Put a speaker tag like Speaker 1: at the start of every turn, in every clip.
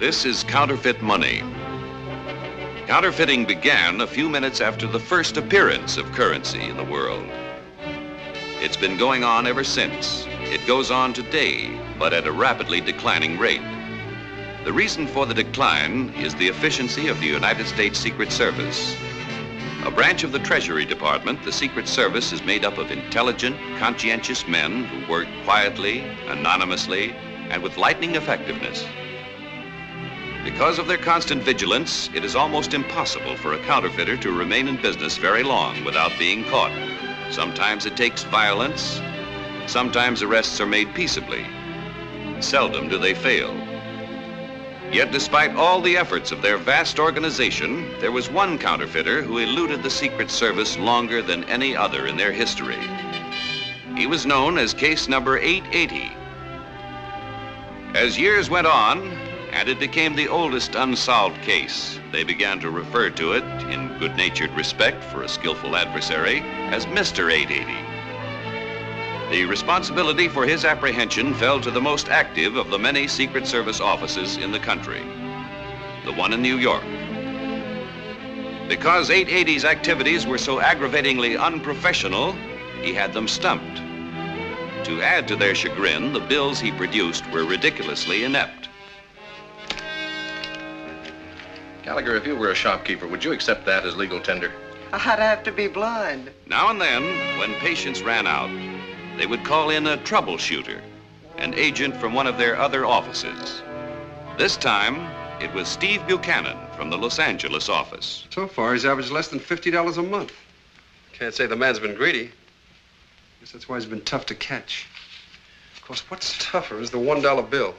Speaker 1: This is counterfeit money. Counterfeiting began a few minutes after the first appearance of currency in the world. It's been going on ever since. It goes on today, but at a rapidly declining rate. The reason for the decline is the efficiency of the United States Secret Service. A branch of the Treasury Department, the Secret Service is made up of intelligent, conscientious men who work quietly, anonymously, and with lightning effectiveness. Because of their constant vigilance, it is almost impossible for a counterfeiter to remain in business very long without being caught. Sometimes it takes violence. Sometimes arrests are made peaceably. Seldom do they fail. Yet despite all the efforts of their vast organization, there was one counterfeiter who eluded the Secret Service longer than any other in their history. He was known as case number 880. As years went on, and it became the oldest unsolved case, they began to refer to it, in good-natured respect for a skillful adversary, as Mr. 880. The responsibility for his apprehension fell to the most active of the many Secret Service offices in the country, the one in New York. Because 880's activities were so aggravatingly unprofessional, he had them stumped. To add to their chagrin, the bills he produced were ridiculously inept.
Speaker 2: Gallagher, if you were a shopkeeper, would you accept that as legal tender?
Speaker 3: I'd have to be blind.
Speaker 1: Now and then, when patience ran out, they would call in a troubleshooter, an agent from one of their other offices. This time, it was Steve Buchanan from the Los Angeles office.
Speaker 4: So far, he's averaged less than $50 a month. Can't say the man's been greedy. Guess that's why he's been tough to catch. Of course, what's tougher is the $1 bill.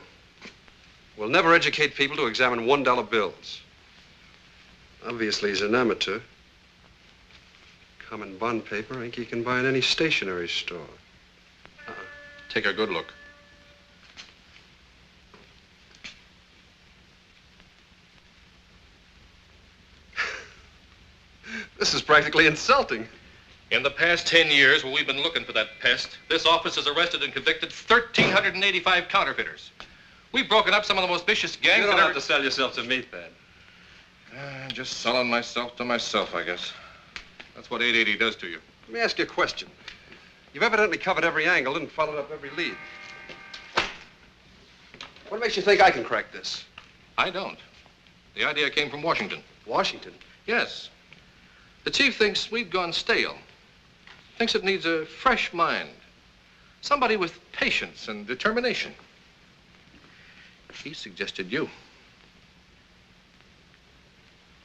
Speaker 4: We'll never educate people to examine $1 bills. Obviously, he's an amateur. Common bond paper, ink you can buy in any stationery store.
Speaker 2: Take a good look.
Speaker 4: This is practically insulting.
Speaker 2: In the past 10 years, when we've been looking for that pest, this office has arrested and convicted 1,385 counterfeiters. We've broken up some of the most vicious gangs.
Speaker 4: You don't have to sell yourself to me, Thad.
Speaker 2: Just selling myself to myself, I guess. That's what 880 does to you.
Speaker 4: Let me ask you a question. You've evidently covered every angle and followed up every lead. What makes you think I can crack this?
Speaker 2: I don't. The idea came from Washington.
Speaker 4: Washington?
Speaker 2: Yes. The chief thinks we've gone stale. Thinks it needs a fresh mind. Somebody with patience and determination. He suggested you.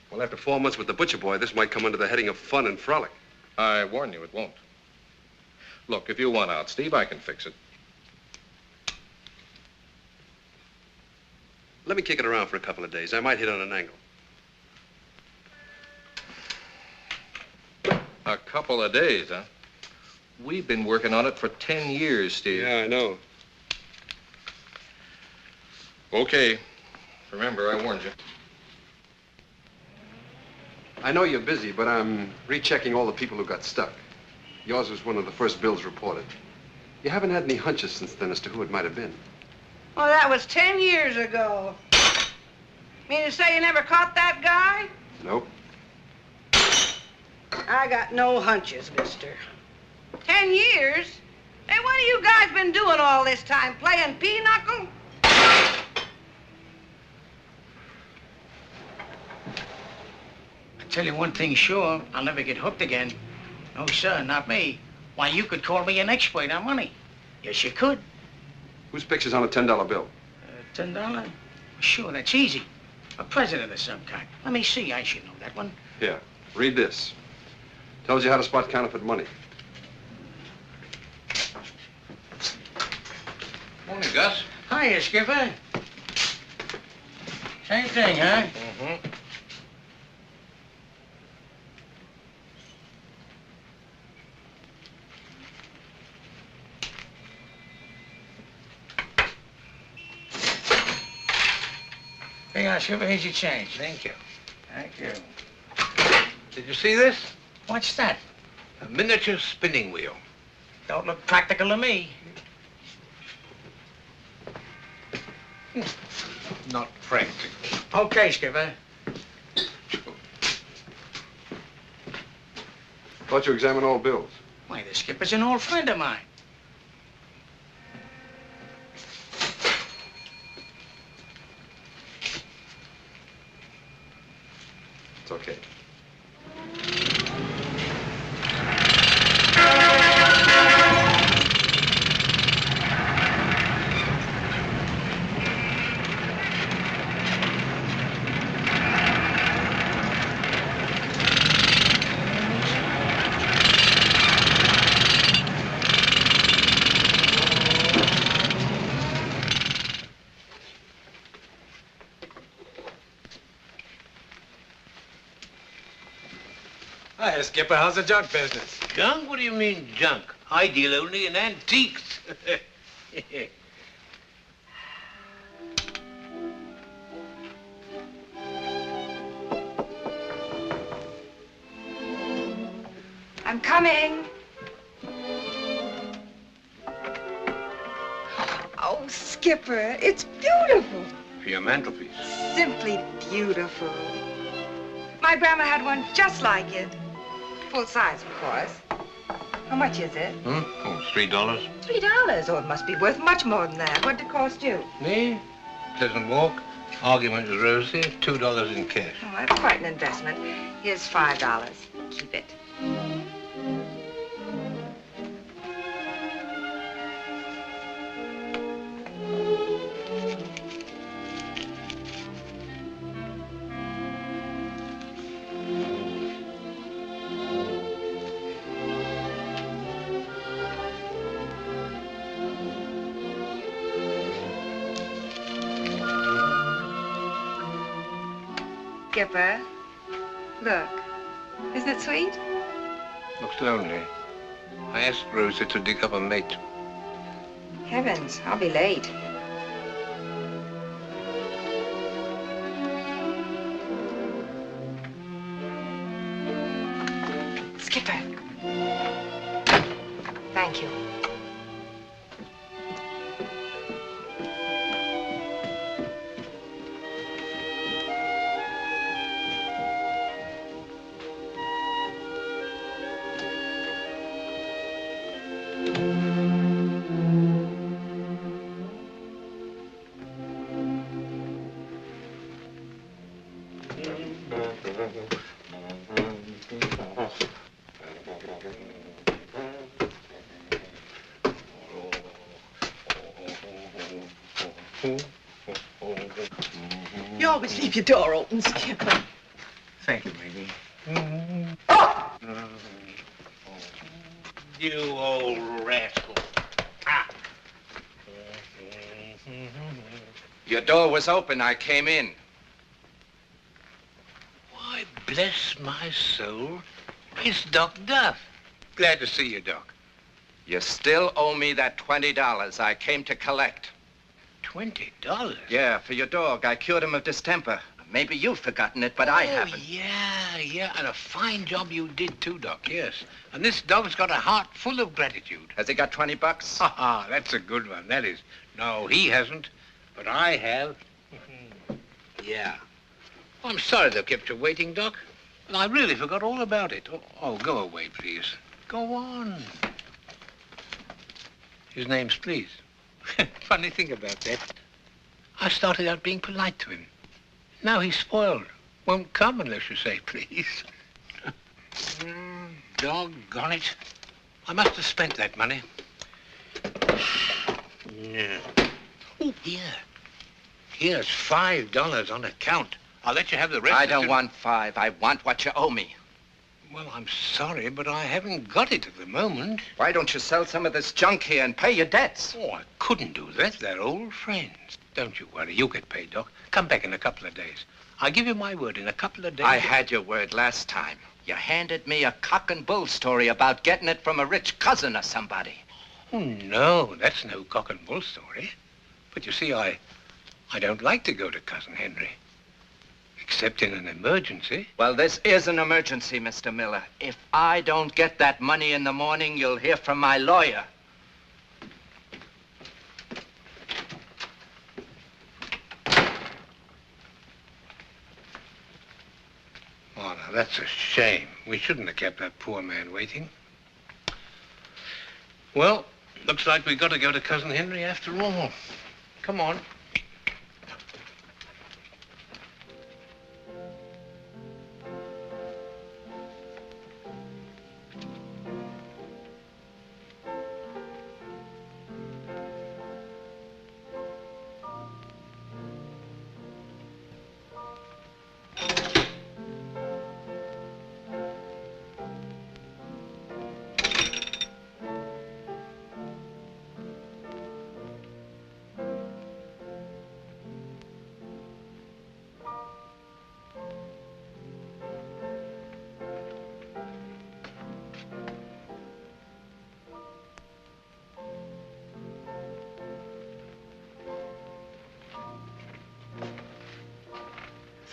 Speaker 4: Well, after 4 months with the butcher boy, this might come under the heading of fun and frolic.
Speaker 2: I warn you, it won't. Look, if you want out, Steve, I can fix it.
Speaker 4: Let me kick it around for a couple of days. I might hit on an angle.
Speaker 2: A couple of days, huh? We've been working on it for 10 years, Steve.
Speaker 4: Yeah, I know.
Speaker 2: Okay. Remember, I warned you.
Speaker 4: I know you're busy, but I'm rechecking all the people who got stuck. Yours was one of the first bills reported. You haven't had any hunches since then as to who it might have been.
Speaker 3: Well, that was 10 years ago. Mean to say you never caught that guy?
Speaker 4: Nope.
Speaker 3: I got no hunches, mister. 10 years? Hey, what have you guys been doing all this time? Playing pinochle?
Speaker 5: Tell you one thing sure, I'll never get hooked again. No, sir, not me. Why, you could call me an expert on money. Yes, you could.
Speaker 4: Whose picture's on a $10 bill?
Speaker 5: $10? Sure, that's easy. A president of some kind. Let me see, I should know that one.
Speaker 4: Here, read this. Tells you how to spot counterfeit money.
Speaker 2: Morning, Gus.
Speaker 5: Hiya, Skipper. Same thing, huh?
Speaker 2: Mm-hmm.
Speaker 5: Hang on, Skipper, here's your change.
Speaker 6: Thank you.
Speaker 5: Thank you.
Speaker 6: Did you see this?
Speaker 5: What's that?
Speaker 6: A miniature spinning wheel.
Speaker 5: Don't look practical to me.
Speaker 6: Not practical.
Speaker 5: Okay, Skipper.
Speaker 4: Thought you examined all bills.
Speaker 5: Why, the skipper's an old friend of mine.
Speaker 4: It's okay.
Speaker 7: Hi, Skipper. How's the junk business?
Speaker 6: Junk? What do you mean, junk? I deal only in antiques.
Speaker 8: I'm coming. Oh, Skipper, it's beautiful.
Speaker 6: For your mantelpiece.
Speaker 8: Simply beautiful. My grandma had one just like it. Full size, of course. How much is it?
Speaker 6: Oh, $3.
Speaker 8: $3. Oh, it must be worth much more than that. What did it cost you?
Speaker 6: Me? Pleasant walk. Argument with Rosie. $2 in cash.
Speaker 8: Oh, that's quite an investment. Here's $5. Keep it. Skipper, look. Isn't it sweet?
Speaker 6: Looks lonely. I asked Rosie to dig up a mate.
Speaker 8: Heavens, I'll be late. Skipper. Thank you.
Speaker 9: You always leave your door open, Skipper.
Speaker 5: Thank you, Maggie.
Speaker 9: Oh!
Speaker 6: You old rascal. Ah.
Speaker 10: Your door was open. I came in.
Speaker 6: Why, bless my soul. It's Doc Duff. Glad to see you, Doc.
Speaker 10: You still owe me that $20 I came to collect.
Speaker 6: $20?
Speaker 10: Yeah, for your dog. I cured him of distemper. Maybe you've forgotten it, but I haven't.
Speaker 6: Yeah, and a fine job you did too, Doc, yes. And this dog's got a heart full of gratitude.
Speaker 10: Has he got 20 bucks?
Speaker 6: Ha ha, that's a good one, that is. No, he hasn't, but I have. Yeah. Well, I'm sorry they've kept you waiting, Doc. And I really forgot all about it. Oh, go away, please. Go on. His name's Please. Funny thing about that. I started out being polite to him. Now he's spoiled. Won't come unless you say please. Doggone it. I must have spent that money. Yeah. Oh, here. Here's $5 on account. I'll let you have the rest.
Speaker 10: I don't want 5. I want what you owe me.
Speaker 6: Well, I'm sorry, but I haven't got it at the moment.
Speaker 10: Why don't you sell some of this junk here and pay your debts?
Speaker 6: Oh, I couldn't do that. They're old friends. Don't you worry. You'll get paid, Doc. Come back in a couple of days. I give you my word, in a couple of days...
Speaker 10: I had your word last time. You handed me a cock and bull story about getting it from a rich cousin or somebody.
Speaker 6: Oh, no, that's no cock and bull story. But you see, I don't like to go to Cousin Henry. Except in an emergency.
Speaker 10: Well, this is an emergency, Mr. Miller. If I don't get that money in the morning, you'll hear from my lawyer.
Speaker 6: That's a shame. We shouldn't have kept that poor man waiting. Well, looks like we got to go to Cousin Henry after all. Come on.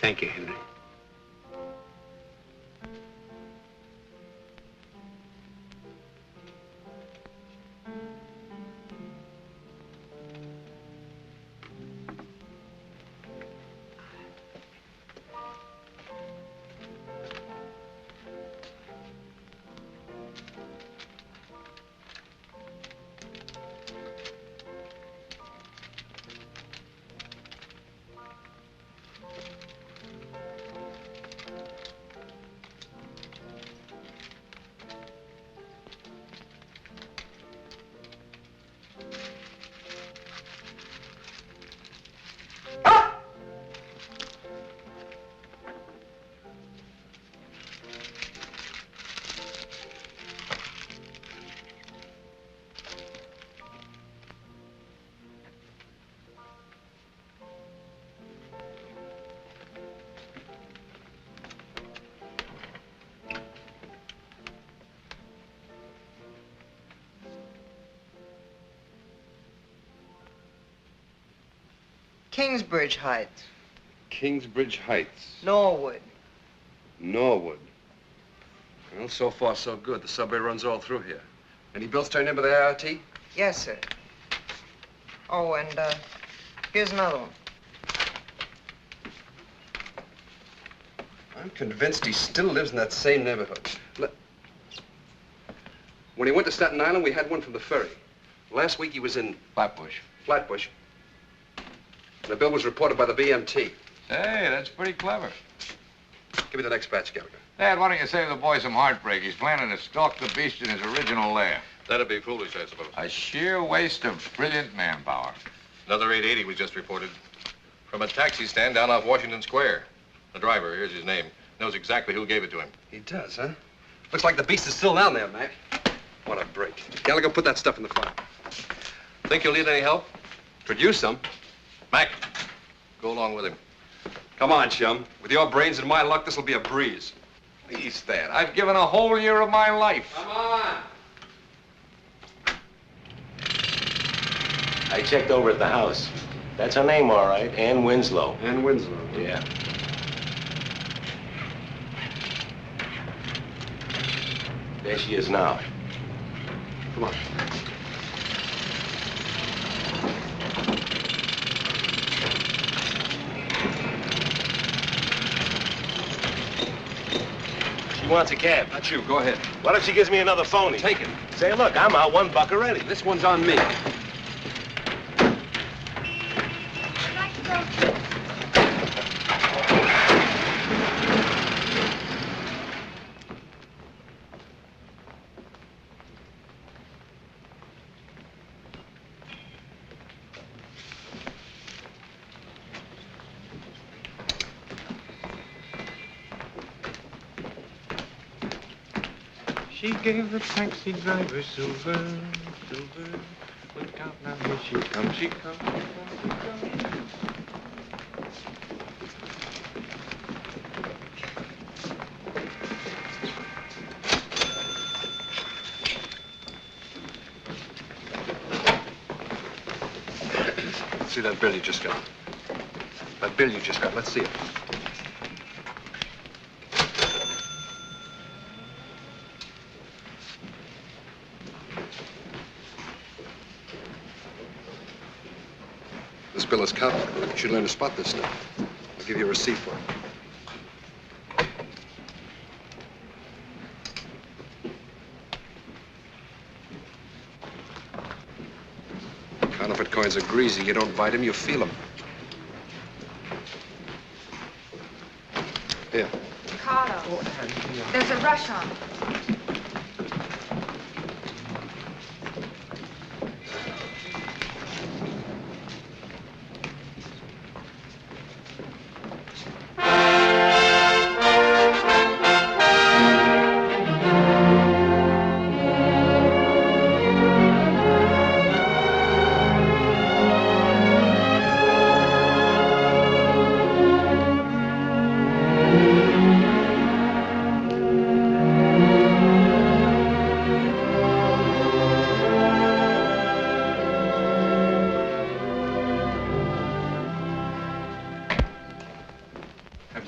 Speaker 6: Thank you, Henry.
Speaker 8: Kingsbridge Heights.
Speaker 4: Kingsbridge Heights.
Speaker 8: Norwood.
Speaker 4: Norwood. Well, so far, so good. The subway runs all through here. Any bills turned in by the ART?
Speaker 8: Yes, sir. Oh, and here's another one.
Speaker 4: I'm convinced he still lives in that same neighborhood. When he went to Staten Island, we had one from the ferry. Last week, he was in
Speaker 11: Flatbush.
Speaker 4: Flatbush. And the bill was reported by the BMT.
Speaker 11: Hey, that's pretty clever.
Speaker 4: Give me the next batch, Gallagher.
Speaker 11: Dad, why don't you save the boy some heartbreak? He's planning to stalk the beast in his original lair.
Speaker 2: That'd be foolish, I suppose.
Speaker 11: A sheer waste of brilliant manpower.
Speaker 2: Another 880 we just reported. From a taxi stand down off Washington Square. The driver, here's his name, knows exactly who gave it to him.
Speaker 4: He does, huh? Looks like the beast is still down there, Mac. What a break. Gallagher, put that stuff in the file.
Speaker 2: Think you'll need any help?
Speaker 4: Could use some.
Speaker 2: Mac, go along with him.
Speaker 4: Come on, chum. With your brains and my luck, this'll be a breeze.
Speaker 11: Please, Dad, I've given a whole year of my life.
Speaker 4: Come on.
Speaker 12: I checked over at the house. That's her name, all right. Ann Winslow.
Speaker 4: Ann Winslow.
Speaker 12: Yeah. There she is now.
Speaker 4: Come on.
Speaker 12: She wants a cab.
Speaker 4: Not you. Go ahead.
Speaker 12: Why don't she gives me another phony?
Speaker 4: Take it.
Speaker 12: Say, look, I'm out $1 already.
Speaker 4: This one's on me.
Speaker 6: She gave the taxi driver silver. Look out now, here she comes, she comes, she comes.
Speaker 4: See that bill you just got? That bill you just got. Let's see it. This bill is counterfeit. You should learn to spot this stuff. I'll give you a receipt for it. coins are greasy. You don't bite them, you feel them. Here.
Speaker 8: Carlo, there's a rush on.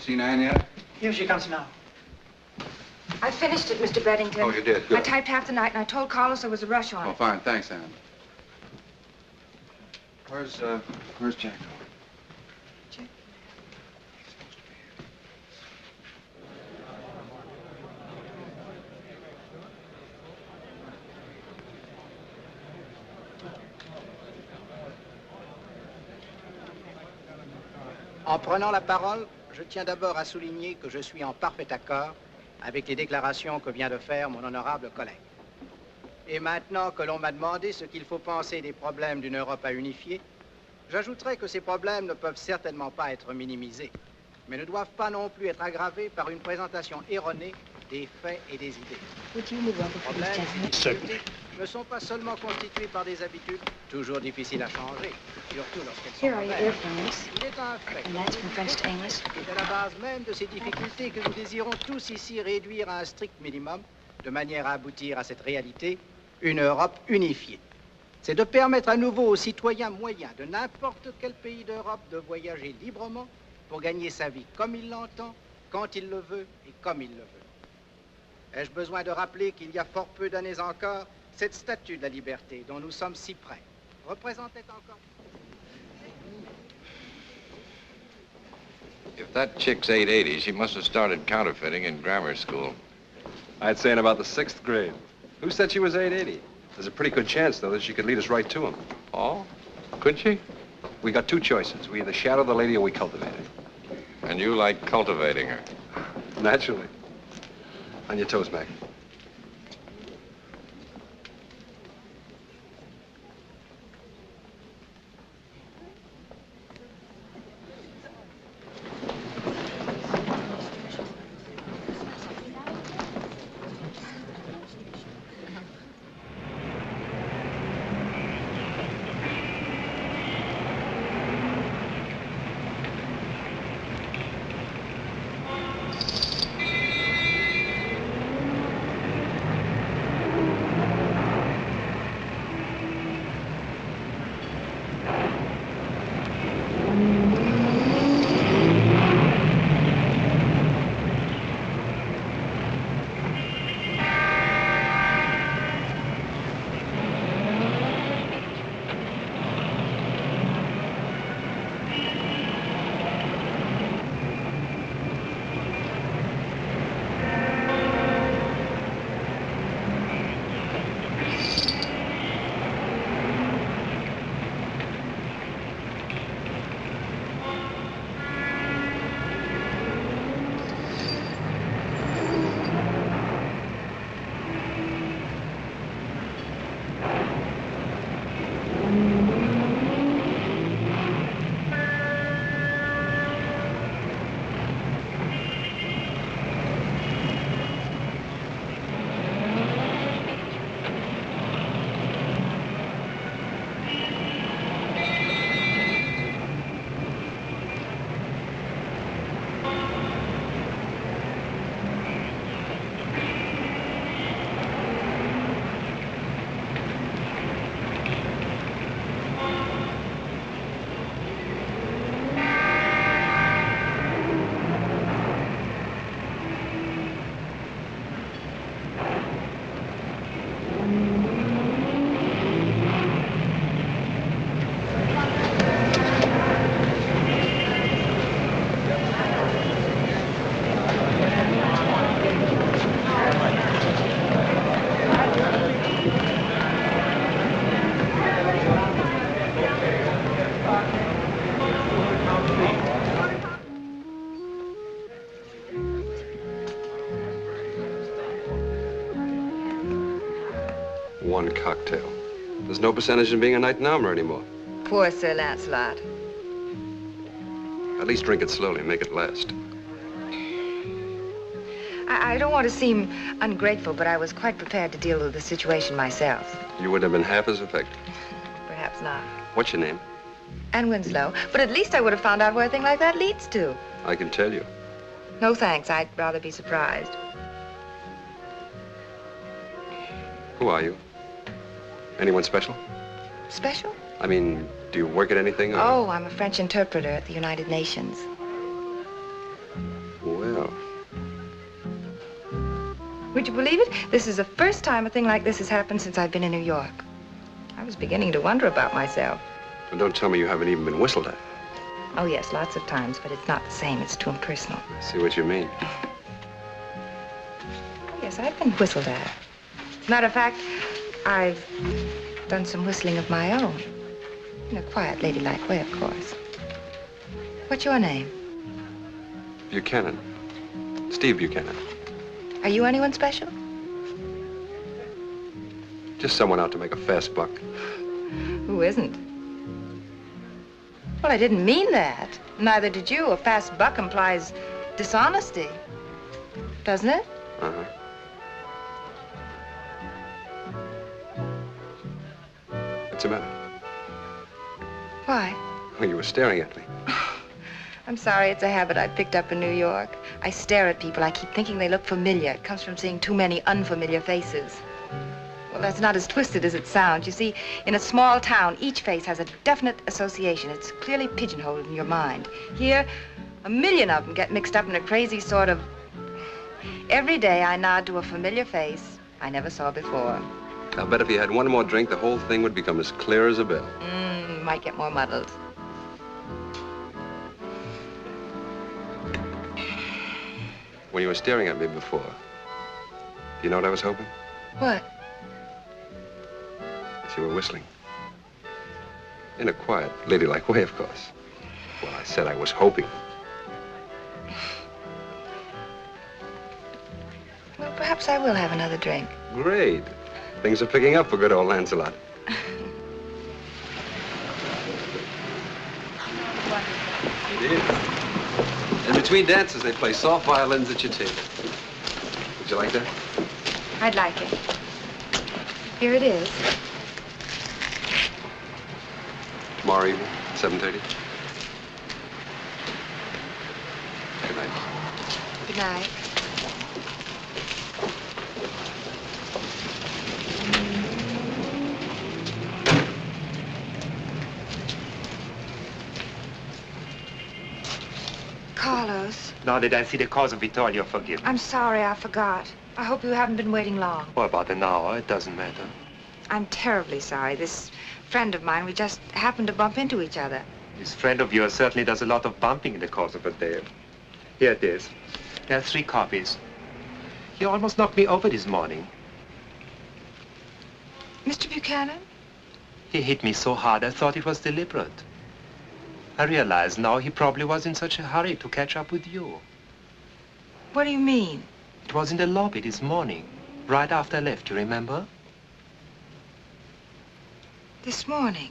Speaker 11: Seen Anne yet?
Speaker 5: Here she comes now.
Speaker 8: I finished it, Mr. Beddington.
Speaker 11: Oh, you did? Good.
Speaker 8: I typed half the night, and I told Carlos there was a rush on
Speaker 11: Oh,
Speaker 8: it.
Speaker 11: fine. Thanks, Anne. Where's Jack?
Speaker 5: En prenant la parole, je tiens d'abord à souligner que je suis en parfait accord avec les déclarations que vient de faire mon honorable collègue. Et maintenant que l'on m'a demandé ce qu'il faut penser des problèmes d'une Europe à unifier, j'ajouterai que ces problèmes ne peuvent certainement pas être minimisés, mais ne doivent pas non plus être aggravés par une présentation erronée des faits et des idées. Les problèmes et difficultés ne sont pas seulement constitués par des habitudes toujours difficiles à changer, surtout lorsqu'elles sont mauvaises. Il est un fait c'est à la base même de ces difficultés que nous désirons tous ici réduire à un strict minimum, de manière à aboutir à cette réalité, une Europe unifiée. C'est de permettre à nouveau aux citoyens moyens de n'importe quel pays d'Europe de voyager librement pour gagner sa vie comme il l'entend, quand il le veut et comme il le veut. Ai-je besoin de rappeler qu'il y a fort peu d'années encore, cette statue de la liberté dont nous sommes si près représentait encore...
Speaker 11: If that chick's 880, she must have started counterfeiting in grammar school.
Speaker 4: I'd say in about the 6th grade. Who said she was 880? There's a pretty good chance, though, that she could lead us right to him.
Speaker 11: Oh? Could she?
Speaker 4: We got two choices. We either shadow the lady or we cultivate her.
Speaker 11: And you like cultivating her?
Speaker 4: Naturally. On your toes, Mac. one cocktail. There's no percentage in being a knight in armor anymore.
Speaker 8: Poor Sir Lancelot.
Speaker 4: At least drink it slowly and make it last.
Speaker 8: I don't want to seem ungrateful, but I was quite prepared to deal with the situation myself.
Speaker 4: You wouldn't have been half as effective.
Speaker 8: Perhaps not.
Speaker 4: What's your name?
Speaker 8: Anne Winslow. But at least I would have found out where a thing like that leads to.
Speaker 4: I can tell you.
Speaker 8: No thanks. I'd rather be surprised.
Speaker 4: Who are you? Anyone special?
Speaker 8: Special?
Speaker 4: I mean, do you work at anything? Or...
Speaker 8: Oh, I'm a French interpreter at the United Nations.
Speaker 4: Well.
Speaker 8: Would you believe it? This is the first time a thing like this has happened since I've been in New York. I was beginning to wonder about myself.
Speaker 4: And don't tell me you haven't even been whistled at.
Speaker 8: Oh, yes, lots of times, but it's not the same. It's too impersonal.
Speaker 4: I see what you mean.
Speaker 8: Oh, yes, I've been whistled at. As a matter of fact, I've done some whistling of my own. In a quiet, ladylike way, of course. What's your name?
Speaker 4: Buchanan. Steve Buchanan.
Speaker 8: Are you anyone special?
Speaker 4: Just someone out to make a fast buck.
Speaker 8: Who isn't? Well, I didn't mean that. Neither did you. A fast buck implies dishonesty. Doesn't it?
Speaker 4: Uh-huh. What's the matter?
Speaker 8: Why?
Speaker 4: Well, you were staring at me.
Speaker 8: I'm sorry, it's a habit I picked up in New York. I stare at people. I keep thinking they look familiar. It comes from seeing too many unfamiliar faces. Well, that's not as twisted as it sounds. You see, in a small town, each face has a definite association. It's clearly pigeonholed in your mind. Here, a million of them get mixed up in a crazy sort of... Every day I nod to a familiar face I never saw before.
Speaker 4: I'll bet if you had one more drink, the whole thing would become as clear as a bell.
Speaker 8: Might get more muddled.
Speaker 4: When you were staring at me before, do you know what I was hoping?
Speaker 8: What?
Speaker 4: That you were whistling. In a quiet, ladylike way, of course. Well, I said I was hoping.
Speaker 8: Well, perhaps I will have another drink.
Speaker 4: Great. Things are picking up for good old Lancelot. It is. And between dances, they play soft violins at your table. Would you like that?
Speaker 8: I'd like it. Here it is.
Speaker 4: Tomorrow evening, 7:30. Good night.
Speaker 8: Good night. Carlos.
Speaker 12: Now that I see the cause of it all, you're forgiven.
Speaker 8: I'm sorry, I forgot. I hope you haven't been waiting long.
Speaker 12: Oh, about an hour. It doesn't matter.
Speaker 8: I'm terribly sorry. This friend of mine, we just happened to bump into each other.
Speaker 12: This friend of yours certainly does a lot of bumping in the course of a day. Here it is. There are 3 copies. He almost knocked me over this morning.
Speaker 8: Mr. Buchanan?
Speaker 12: He hit me so hard I thought it was deliberate. I realize now he probably was in such a hurry to catch up with you.
Speaker 8: What do you mean?
Speaker 12: It was in the lobby this morning, right after I left, you remember?
Speaker 8: This morning?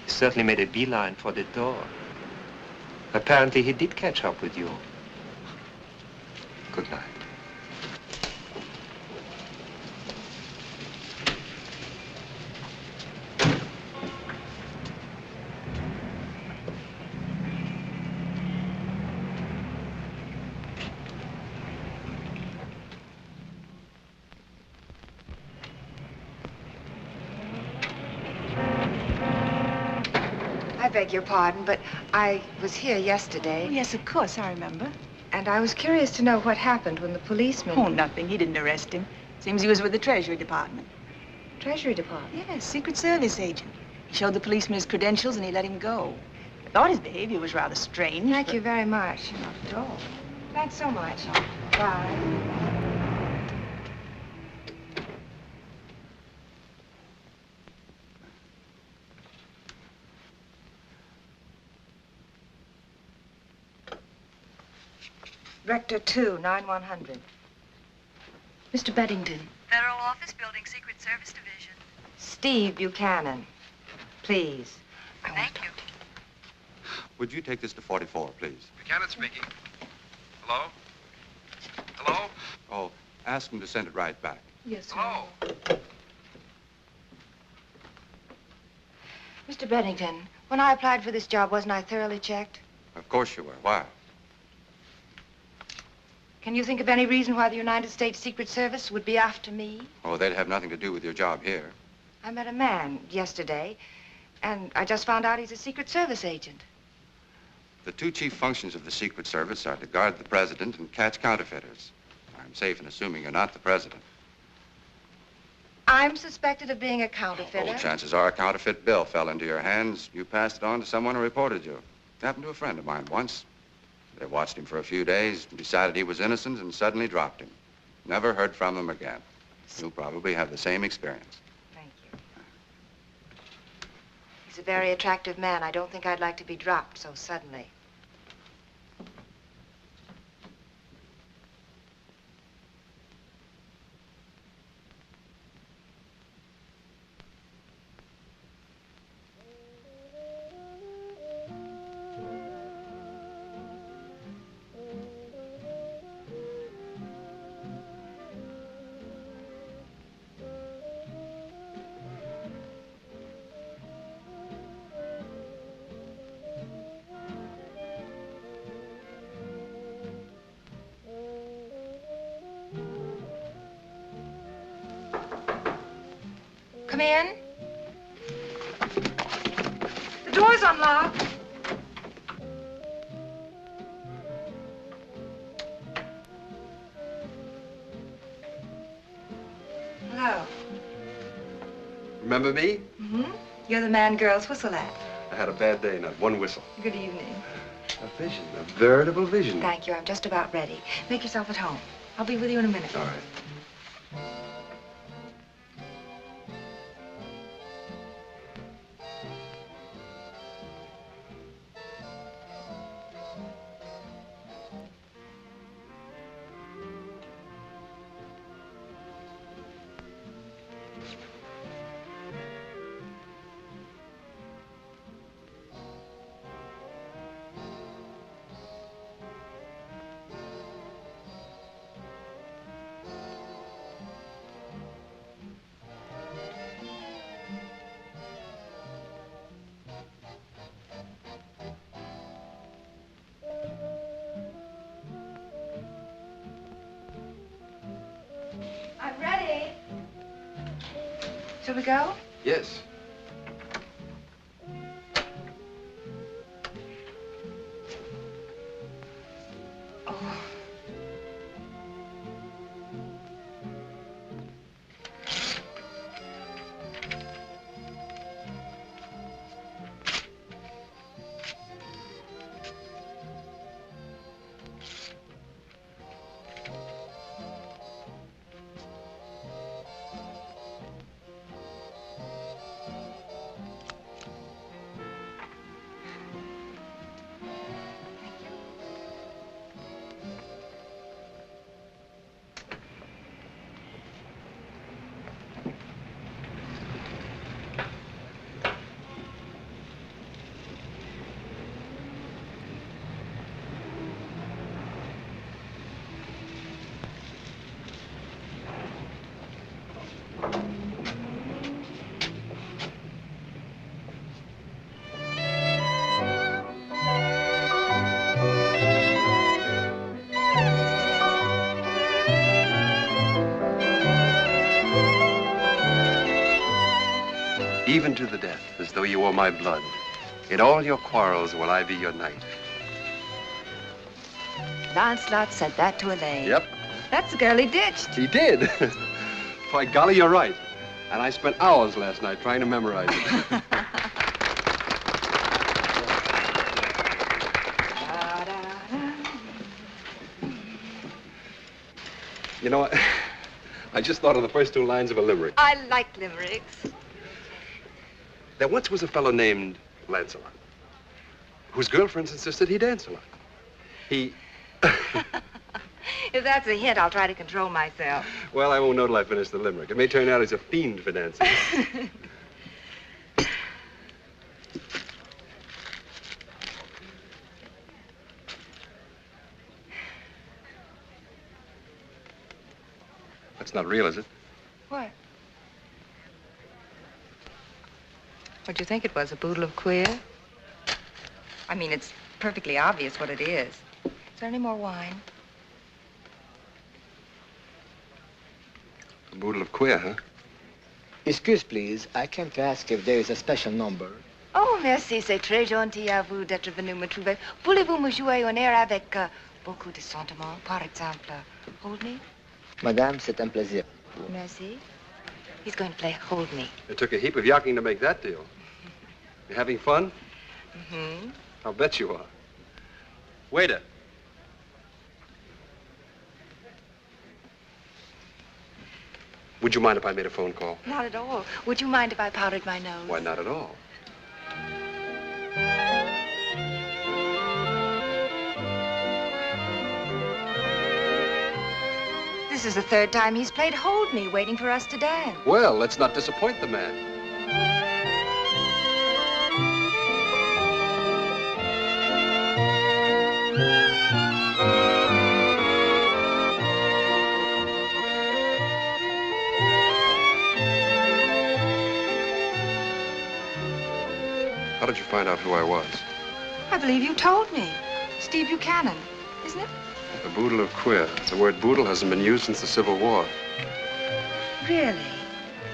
Speaker 12: He certainly made a beeline for the door. Apparently he did catch up with you. Good night.
Speaker 8: I beg your pardon, but I was here yesterday.
Speaker 9: Oh, yes, of course, I remember.
Speaker 8: And I was curious to know what happened when the policeman...
Speaker 9: Oh, nothing. He didn't arrest him. Seems he was with the Treasury Department.
Speaker 8: Treasury Department?
Speaker 9: Yes, Secret Service agent. He showed the policeman his credentials and he let him go. I thought his behavior was rather strange.
Speaker 8: Thank you very much. Not at all. Thanks so much. Bye. Rector 2, 9100. Mr. Beddington.
Speaker 13: Federal Office, Building Secret Service Division.
Speaker 8: Steve Buchanan. Please.
Speaker 3: Thank you.
Speaker 13: Would you take this to 44, please?
Speaker 4: Buchanan speaking. Hello? Hello?
Speaker 13: Oh, ask him to send it right back.
Speaker 8: Yes, sir.
Speaker 4: Hello?
Speaker 8: Mr. Bennington, when I applied for this job, wasn't I thoroughly checked?
Speaker 13: Of course you were. Why?
Speaker 8: Can you think of any reason why the United States Secret Service would be after me?
Speaker 13: Oh, they'd have nothing to do with your job here.
Speaker 8: I met a man yesterday, and I just found out he's a Secret Service agent.
Speaker 13: The two chief functions of the Secret Service are to guard the president and catch counterfeiters. I'm safe in assuming you're not the president.
Speaker 8: I'm suspected of being a counterfeiter.
Speaker 13: Oh, chances are a counterfeit bill fell into your hands. You passed it on to someone who reported you. It happened to a friend of mine once. They watched him for a few days, decided he was innocent, and suddenly dropped him. Never heard from him again. You'll probably have the same experience.
Speaker 8: Thank you. He's a very attractive man. I don't think I'd like to be dropped so suddenly. Come in. The door's unlocked. Hello.
Speaker 4: Remember me?
Speaker 8: Mm-hmm. You're the man girls whistle at.
Speaker 4: I had a bad day, not one whistle.
Speaker 8: Good evening.
Speaker 4: A vision, a veritable vision.
Speaker 8: Thank you. I'm just about ready. Make yourself at home. I'll be with you in a minute.
Speaker 4: All right.
Speaker 8: I'm ready. Shall we go?
Speaker 4: Yes.
Speaker 8: Oh.
Speaker 4: Even to the death, as though you were my blood. In all your quarrels will I be your knight.
Speaker 8: Lancelot said that to Elaine.
Speaker 4: Yep.
Speaker 8: That's the girl he ditched.
Speaker 4: He did. By golly, you're right. And I spent hours last night trying to memorize it. You know what? I just thought of the first two lines of a limerick.
Speaker 8: I like limericks.
Speaker 4: There once was a fellow named Lancelot, whose girlfriends insisted he dance a lot. He...
Speaker 8: If that's a hint, I'll try to control myself.
Speaker 4: Well, I won't know till I finish the limerick. It may turn out he's a fiend for dancing. That's not real, is it?
Speaker 8: What? What'd you think it was, a boodle of queer? I mean, it's perfectly obvious what it is. Is there any more wine?
Speaker 4: A boodle of queer, huh?
Speaker 14: Excuse, please. I came to ask if there is a special number.
Speaker 8: Oh, merci, c'est très gentil à vous d'être venu me trouver. Voulez-vous me jouer un air avec beaucoup de sentiments? Par exemple, Hold Me?
Speaker 14: Madame, c'est un plaisir.
Speaker 8: Merci. He's going to play Hold Me.
Speaker 4: It took a heap of yakking to make that deal. You having fun?
Speaker 8: Mm-hmm.
Speaker 4: I'll bet you are. Waiter. Would you mind if I made a phone call?
Speaker 8: Not at all. Would you mind if I powdered my nose?
Speaker 4: Why, not at all.
Speaker 8: This is the third time he's played Hold Me, waiting for us to dance.
Speaker 4: Well, let's not disappoint the man. How did you find out who I was?
Speaker 8: I believe you told me. Steve Buchanan, isn't it?
Speaker 4: A boodle of queer. The word boodle hasn't been used since the Civil War.
Speaker 8: Really?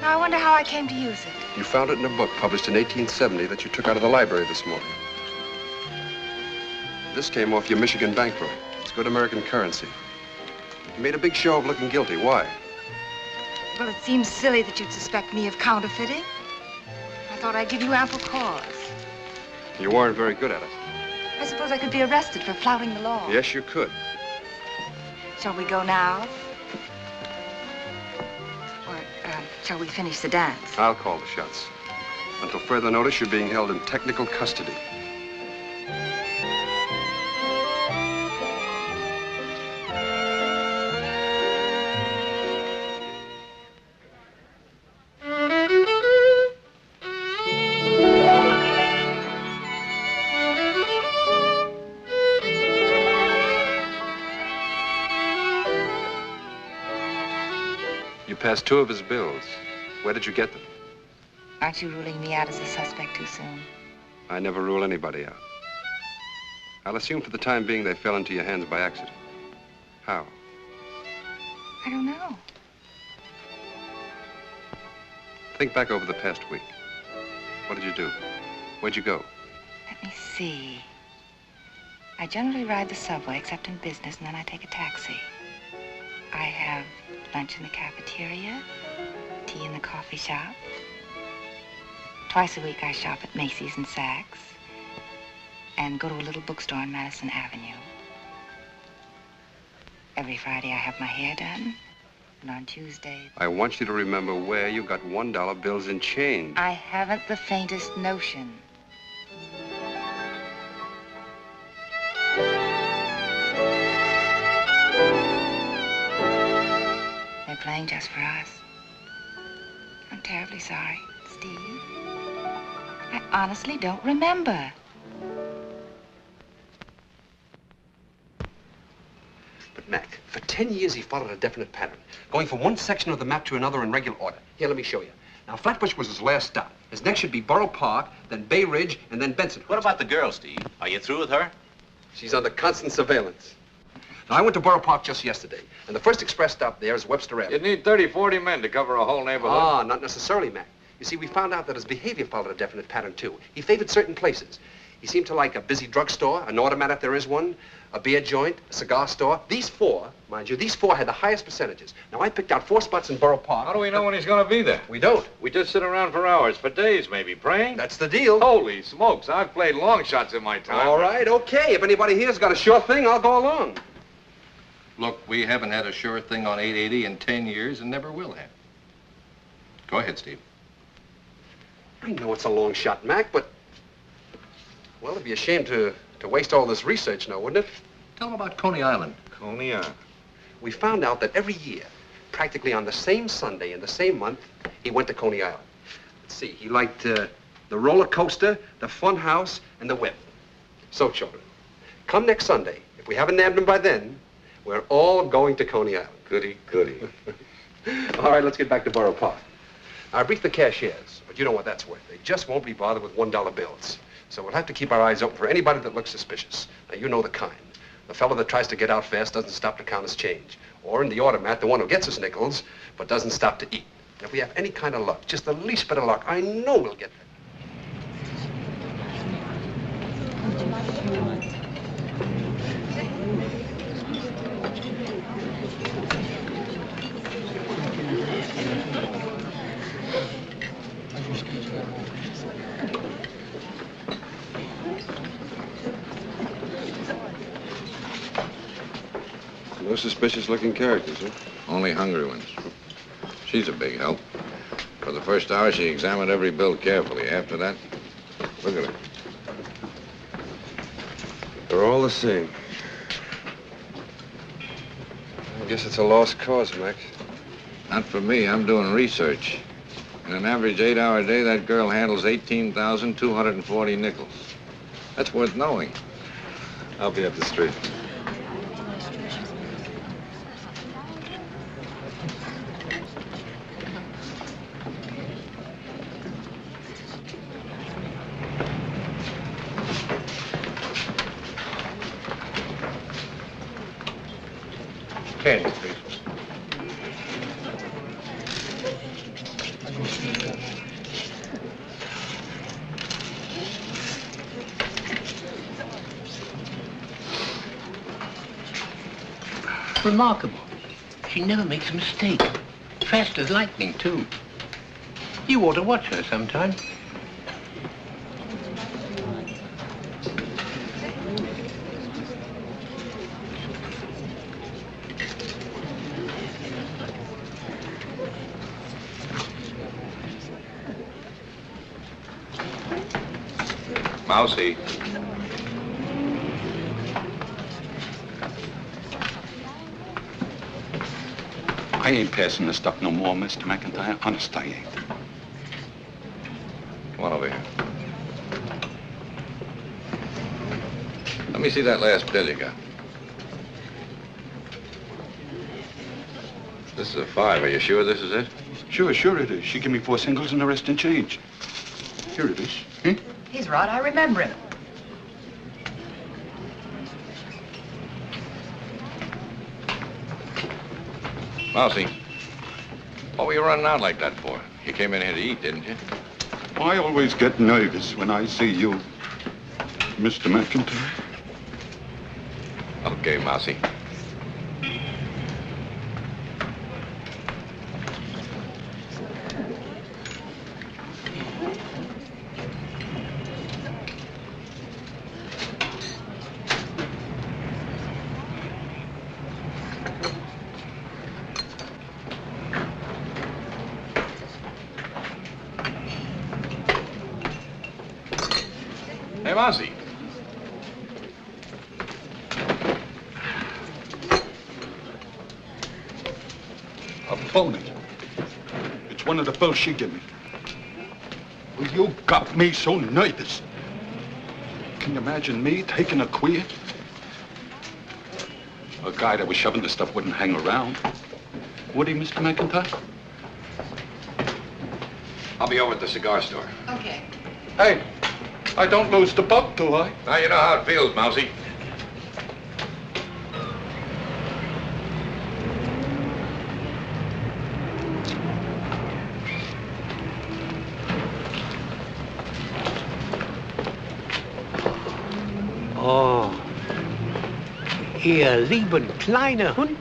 Speaker 8: Now I wonder how I came to use it.
Speaker 4: You found it in a book published in 1870 that you took out of the library this morning. This came off your Michigan bankroll. It's good American currency. You made a big show of looking guilty. Why?
Speaker 8: Well, it seems silly that you'd suspect me of counterfeiting. I thought I'd give you ample cause.
Speaker 4: You weren't very good at it.
Speaker 8: I suppose I could be arrested for flouting the law.
Speaker 4: Yes, you could.
Speaker 8: Shall we go now? Or shall we finish the dance?
Speaker 4: I'll call the shots. Until further notice, you're being held in technical custody. Passed 2 of his bills. Where did you get them?
Speaker 8: Aren't you ruling me out as a suspect too soon?
Speaker 4: I never rule anybody out. I'll assume for the time being they fell into your hands by accident. How?
Speaker 8: I don't know.
Speaker 4: Think back over the past week. What did you do? Where'd you go?
Speaker 8: Let me see. I generally ride the subway, except in business, and then I take a taxi. I have lunch in the cafeteria, tea in the coffee shop. Twice a week I shop at Macy's and Saks, and go to a little bookstore on Madison Avenue. Every Friday I have my hair done, and on Tuesday...
Speaker 4: I want you to remember where you got $1 bills in change.
Speaker 8: I haven't the faintest notion. They're playing just for us. I'm terribly sorry, Steve. I honestly don't remember.
Speaker 4: But, Mac, for 10 years he followed a definite pattern, going from one section of the map to another in regular order. Here, let me show you. Now, Flatbush was his last stop. His next should be Borough Park, then Bay Ridge, and then Benson.
Speaker 15: What about the girl, Steve? Are you through with her?
Speaker 4: She's under constant surveillance. Now, I went to Borough Park just yesterday, and the first express stop there is Webster Avenue.
Speaker 11: You'd need 30, 40 men to cover a whole neighborhood.
Speaker 4: Ah, not necessarily, Mac. You see, we found out that his behavior followed a definite pattern, too. He favored certain places. He seemed to like a busy drugstore, an automat if there is one, a beer joint, a cigar store. These 4, mind you, these 4 had the highest percentages. Now, I picked out 4 spots in Borough Park.
Speaker 11: How do we know when he's going to be there?
Speaker 4: We don't.
Speaker 11: We just sit around for hours, for days maybe, praying.
Speaker 4: That's the deal.
Speaker 11: Holy smokes, I've played long shots in my time.
Speaker 4: All right, okay. If anybody here's got a sure thing, I'll go along.
Speaker 2: Look, we haven't had a sure thing on 880 in 10 years and never will have. Go ahead, Steve.
Speaker 4: I know it's a long shot, Mac, but... Well, it'd be a shame to waste all this research now, wouldn't it?
Speaker 2: Tell him about Coney Island.
Speaker 11: Coney Island.
Speaker 4: We found out that every year, practically on the same Sunday in the same month, he went to Coney Island. Let's see, he liked the roller coaster, the fun house, and the whip. So, children, come next Sunday. If we haven't nabbed him by then, we're all going to Coney Island.
Speaker 11: Goody, goody.
Speaker 4: All right, let's get back to Borough Park. I briefed the cashiers, but you know what that's worth. They just won't be bothered with $1 bills. So we'll have to keep our eyes open for anybody that looks suspicious. Now, you know the kind. The fellow that tries to get out fast doesn't stop to count his change. Or in the automat, the one who gets his nickels, but doesn't stop to eat. And if we have any kind of luck, just the least bit of luck, I know we'll get there.
Speaker 13: No suspicious-looking characters, huh?
Speaker 11: Only hungry ones. She's a big help. For the first hour, she examined every bill carefully. After that, look at her.
Speaker 13: They're all the same. I guess it's a lost cause, Mac.
Speaker 11: Not for me. I'm doing research. In an average 8-hour day, that girl handles 18,240 nickels. That's worth knowing.
Speaker 13: I'll be up the street.
Speaker 6: Candy, please. Remarkable. She never makes a mistake. Fast as lightning, too. You ought to watch her sometime.
Speaker 11: Mousy.
Speaker 16: I ain't passing this stuff no more, Mr. McIntyre. Honest, I ain't.
Speaker 11: Come on over here. Let me see that last bill you got. This is a 5. Are you sure this is it?
Speaker 16: Sure it is. She gave me 4 singles and the rest in change. Here it is.
Speaker 17: He's right. I remember him.
Speaker 11: Mousy, what were you running out like that for? You came in here to eat, didn't you?
Speaker 16: I always get nervous when I see you, Mr. McIntyre.
Speaker 11: Okay, Mousy. Hey, Mousy.
Speaker 16: A phony. It's one of the bills she gave me. Well, you got me so nervous. Can you imagine me taking a queer? A guy that was shoving the stuff wouldn't hang around. Would he, Mr. McIntyre?
Speaker 11: I'll be over at the cigar store.
Speaker 17: Okay.
Speaker 16: Hey, I don't lose the buck, do I?
Speaker 11: Now you know how it feels, Mousy.
Speaker 6: Oh, ihr lieben kleine Hund.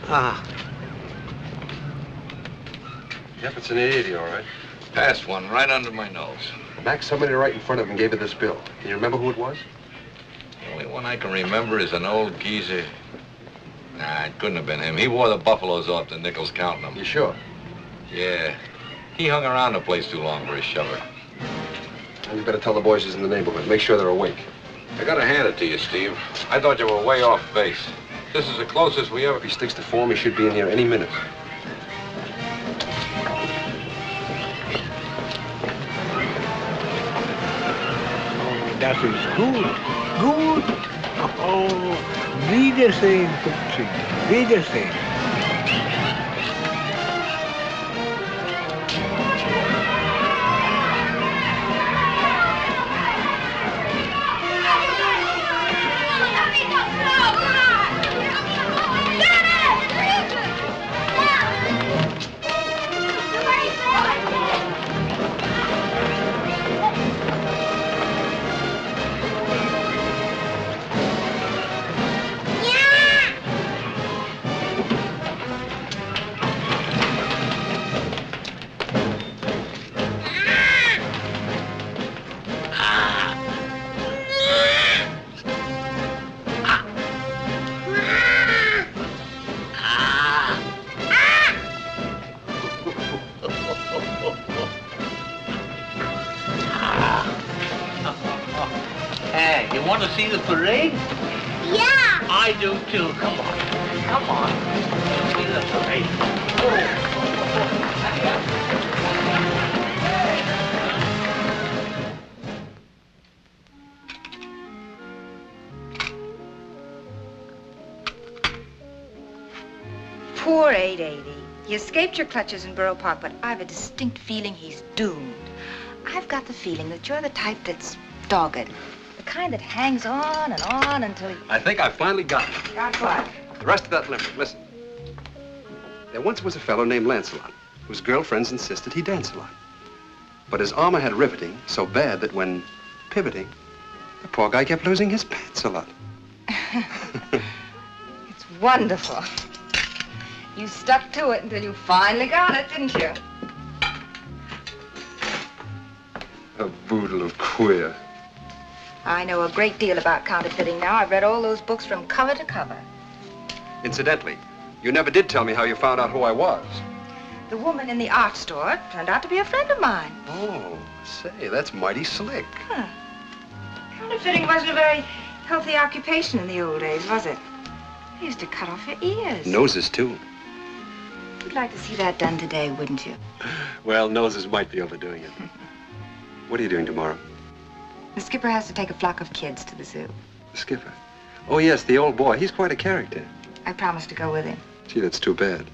Speaker 6: Ah.
Speaker 4: Yep, it's an 80, all right.
Speaker 11: Passed one right under my nose.
Speaker 4: Mac, somebody right in front of him gave her this bill. Can you remember who it was?
Speaker 11: The only one I can remember is an old geezer. Nah, it couldn't have been him. He wore the buffaloes off the nickels counting them.
Speaker 4: You sure?
Speaker 11: Yeah. He hung around the place too long for his shover.
Speaker 4: And you better tell the boys he's in the neighborhood. Make sure they're awake.
Speaker 11: I gotta hand it to you, Steve. I thought you were way off base. This is the closest we ever...
Speaker 4: If he sticks to form, he should be in here any minute.
Speaker 6: Das ist gut. Gut. Oh, Wiedersehen, Pupsi. Wiedersehen. see the parade?
Speaker 18: Yeah.
Speaker 6: I do too. Come on. Come on. See the parade.
Speaker 8: Poor 880. He escaped your clutches in Borough Park, but I've a distinct feeling he's doomed. I've got the feeling that you're the type that's dogged. The kind that hangs on and on until he...
Speaker 4: I think I finally got it.
Speaker 8: Got what?
Speaker 4: The rest of that limerick. Listen. There once was a fellow named Lancelot, whose girlfriends insisted he dance a lot. But his armor had riveting so bad that when pivoting, the poor guy kept losing his pants a lot.
Speaker 8: It's wonderful. You stuck to it until you finally got it, didn't you?
Speaker 4: A boodle of queer.
Speaker 8: I know a great deal about counterfeiting now. I've read all those books from cover to cover.
Speaker 4: Incidentally, you never did tell me how you found out who I was.
Speaker 8: The woman in the art store turned out to be a friend of mine.
Speaker 4: Oh, say, that's mighty slick.
Speaker 8: Huh. Counterfeiting wasn't a very healthy occupation in the old days, was it? They used to cut off your ears.
Speaker 4: Noses, too.
Speaker 8: You'd like to see that done today, wouldn't you?
Speaker 4: Well, noses might be overdoing it. What are you doing tomorrow?
Speaker 8: The skipper has to take a flock of kids to the zoo.
Speaker 4: The skipper? Oh, yes, the old boy. He's quite a character.
Speaker 8: I promised to go with him.
Speaker 4: Gee, that's too bad.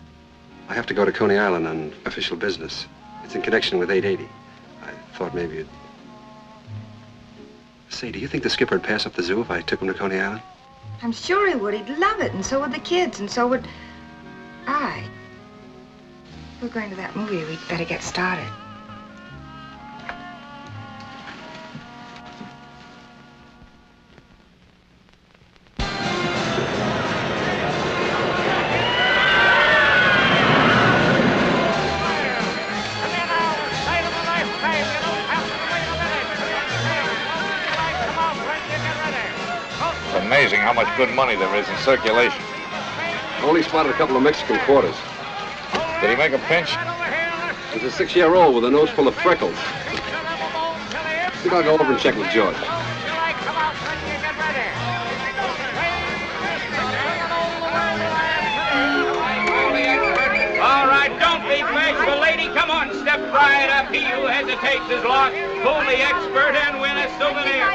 Speaker 4: I have to go to Coney Island on official business. It's in connection with 880. I thought maybe you'd... Say, do you think the skipper would pass up the zoo if I took him to Coney Island?
Speaker 8: I'm sure he would. He'd love it, and so would the kids, and so would I. We're going to that movie. We'd better get started.
Speaker 11: It's amazing how much good money there is in circulation.
Speaker 4: Only spotted a couple of Mexican quarters.
Speaker 11: Did he make a pinch?
Speaker 4: He's a 6-year-old with a nose full of freckles. Think I'll go over and check with George.
Speaker 19: All right, don't be bashful, lady. Come on, step right up. He who hesitates is lost. Fool the expert and win a souvenir.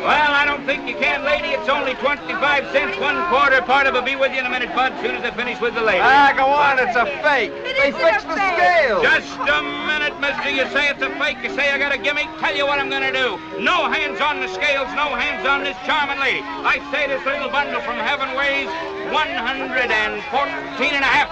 Speaker 19: Well, I don't think you can, lady. It's only 25 cents, 1/4 part of it. Be with you in a minute, bud, as soon as I finish with the lady.
Speaker 4: Ah, go on, it's a fake. They fixed the scale.
Speaker 19: Just a minute, mister. You say it's a fake. You say I got a gimmick. Tell you what I'm going to do. No hands on the scales, no hands on this charming lady. I say this little bundle from heaven weighs 114.5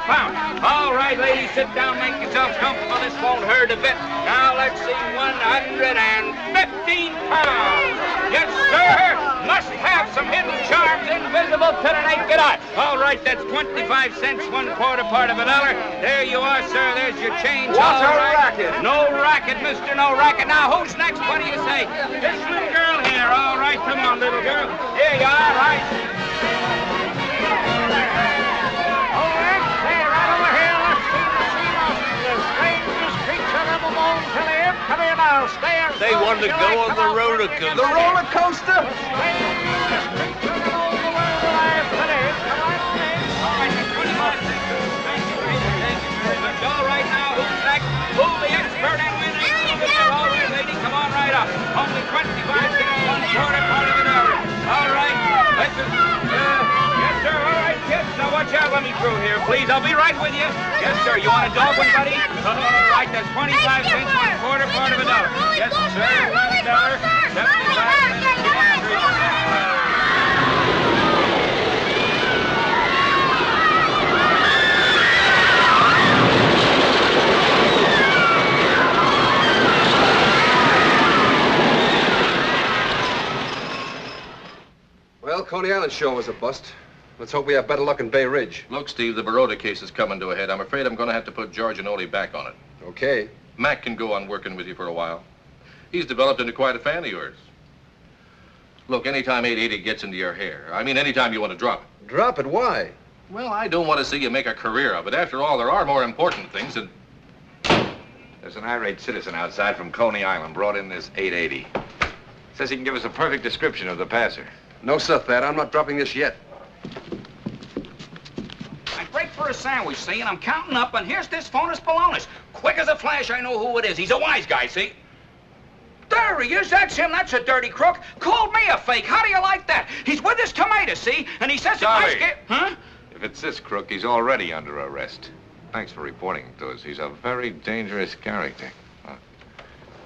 Speaker 19: pounds. All right, ladies, sit down, make yourselves comfortable. This won't hurt a bit. Now, let's see, 115 pounds. Yes, sir. Must have some hidden charms invisible to the naked eye. All right, that's 25 cents, 1/4 part of a dollar. There you are, sir. There's your change.
Speaker 4: What's
Speaker 19: all
Speaker 4: a
Speaker 19: right.
Speaker 4: racket?
Speaker 19: No racket, mister, no racket. Now, who's next? What do you say? This little girl here. All right, come on, little girl. Here you are, right?
Speaker 6: They want to go on the roller coaster.
Speaker 4: The roller coaster?
Speaker 19: All right, now, who's next? Who the expert and win a souvenir? All right, lady, come on right up. Only 25 cents, 1/4 part of a dollar. All right, let's just, yes, sir. All right, kids. Now, watch out. Let me through here, please. I'll be right with you. Yes, sir. You want a dog one, buddy? All right, that's 25 cents, 1/4 part of a dollar. Yes, sir. $1, 75 cents.
Speaker 4: Well, Coney Island show was a bust. Let's hope we have better luck in Bay Ridge.
Speaker 2: Look, Steve, the Baroda case is coming to a head. I'm afraid I'm going to have to put George and Ole back on it.
Speaker 4: Okay.
Speaker 2: Mac can go on working with you for a while. He's developed into quite a fan of yours. Look, anytime 880 gets into your hair, I mean, anytime you want to drop it.
Speaker 4: Drop it? Why?
Speaker 2: Well, I don't want to see you make a career of it. After all, there are more important things than...
Speaker 11: There's an irate citizen outside from Coney Island brought in this 880. Says he can give us a perfect description of the passer.
Speaker 4: No, sir, Thad. I'm not dropping this yet.
Speaker 19: I break for a sandwich, see, and I'm counting up, and here's this phonus balonus. Quick as a flash, I know who it is. He's a wise guy, see? There he is. That's him. That's a dirty crook. Called me a fake. How do you like that? He's with his tomato, see? And he says if I skip... Huh?
Speaker 11: If it's this crook, he's already under arrest. Thanks for reporting to us. He's a very dangerous character.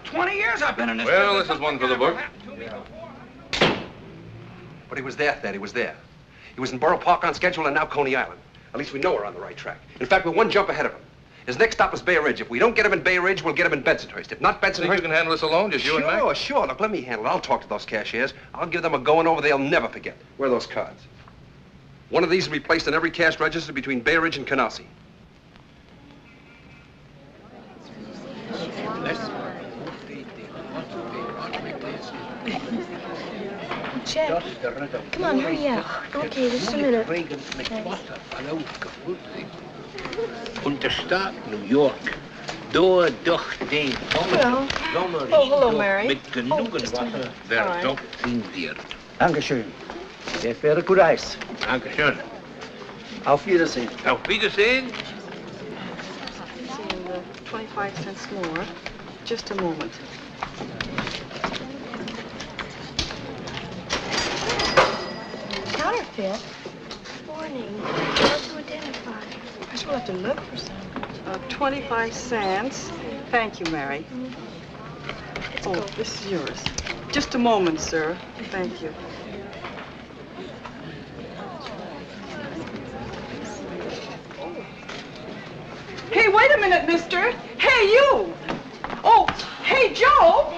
Speaker 19: 20 years I've been in this
Speaker 2: Well,
Speaker 19: business.
Speaker 2: this is one for the book.
Speaker 4: But he was there, Thad. He was there. He was in Borough Park on schedule and now Coney Island. At least we know we're on the right track. In fact, we're one jump ahead of him. His next stop is Bay Ridge. If we don't get him in Bay Ridge, we'll get him in Bensonhurst. If not Bensonhurst...
Speaker 2: Think you can handle this alone, just you and Mac?
Speaker 4: Sure. Look, let me handle it. I'll talk to those cashiers. I'll give them a going over they'll never forget. Where are those cards? One of these will be placed in every cash register between Bay Ridge and Canarsie.
Speaker 18: Check. Come on, hurry up. Okay, just a minute.
Speaker 6: Und der Staat New York, da durch den
Speaker 9: hello, Mary.
Speaker 6: mit genügend Wasser versorgt wird.
Speaker 14: Dankeschön. Sehr verehrte Good Eis.
Speaker 6: Dankeschön.
Speaker 14: Auf Wiedersehen.
Speaker 6: Auf Wiedersehen.
Speaker 9: Seeing the 25 cents more. Just a moment.
Speaker 18: Counterfeit? Warning. Hard to identify.
Speaker 9: I guess we'll have to look for some. 25 cents. Thank you, Mary. Oh, this is yours. Just a moment, sir. Thank you. Hey, wait a minute, mister. Hey, you. Oh, hey, Joe.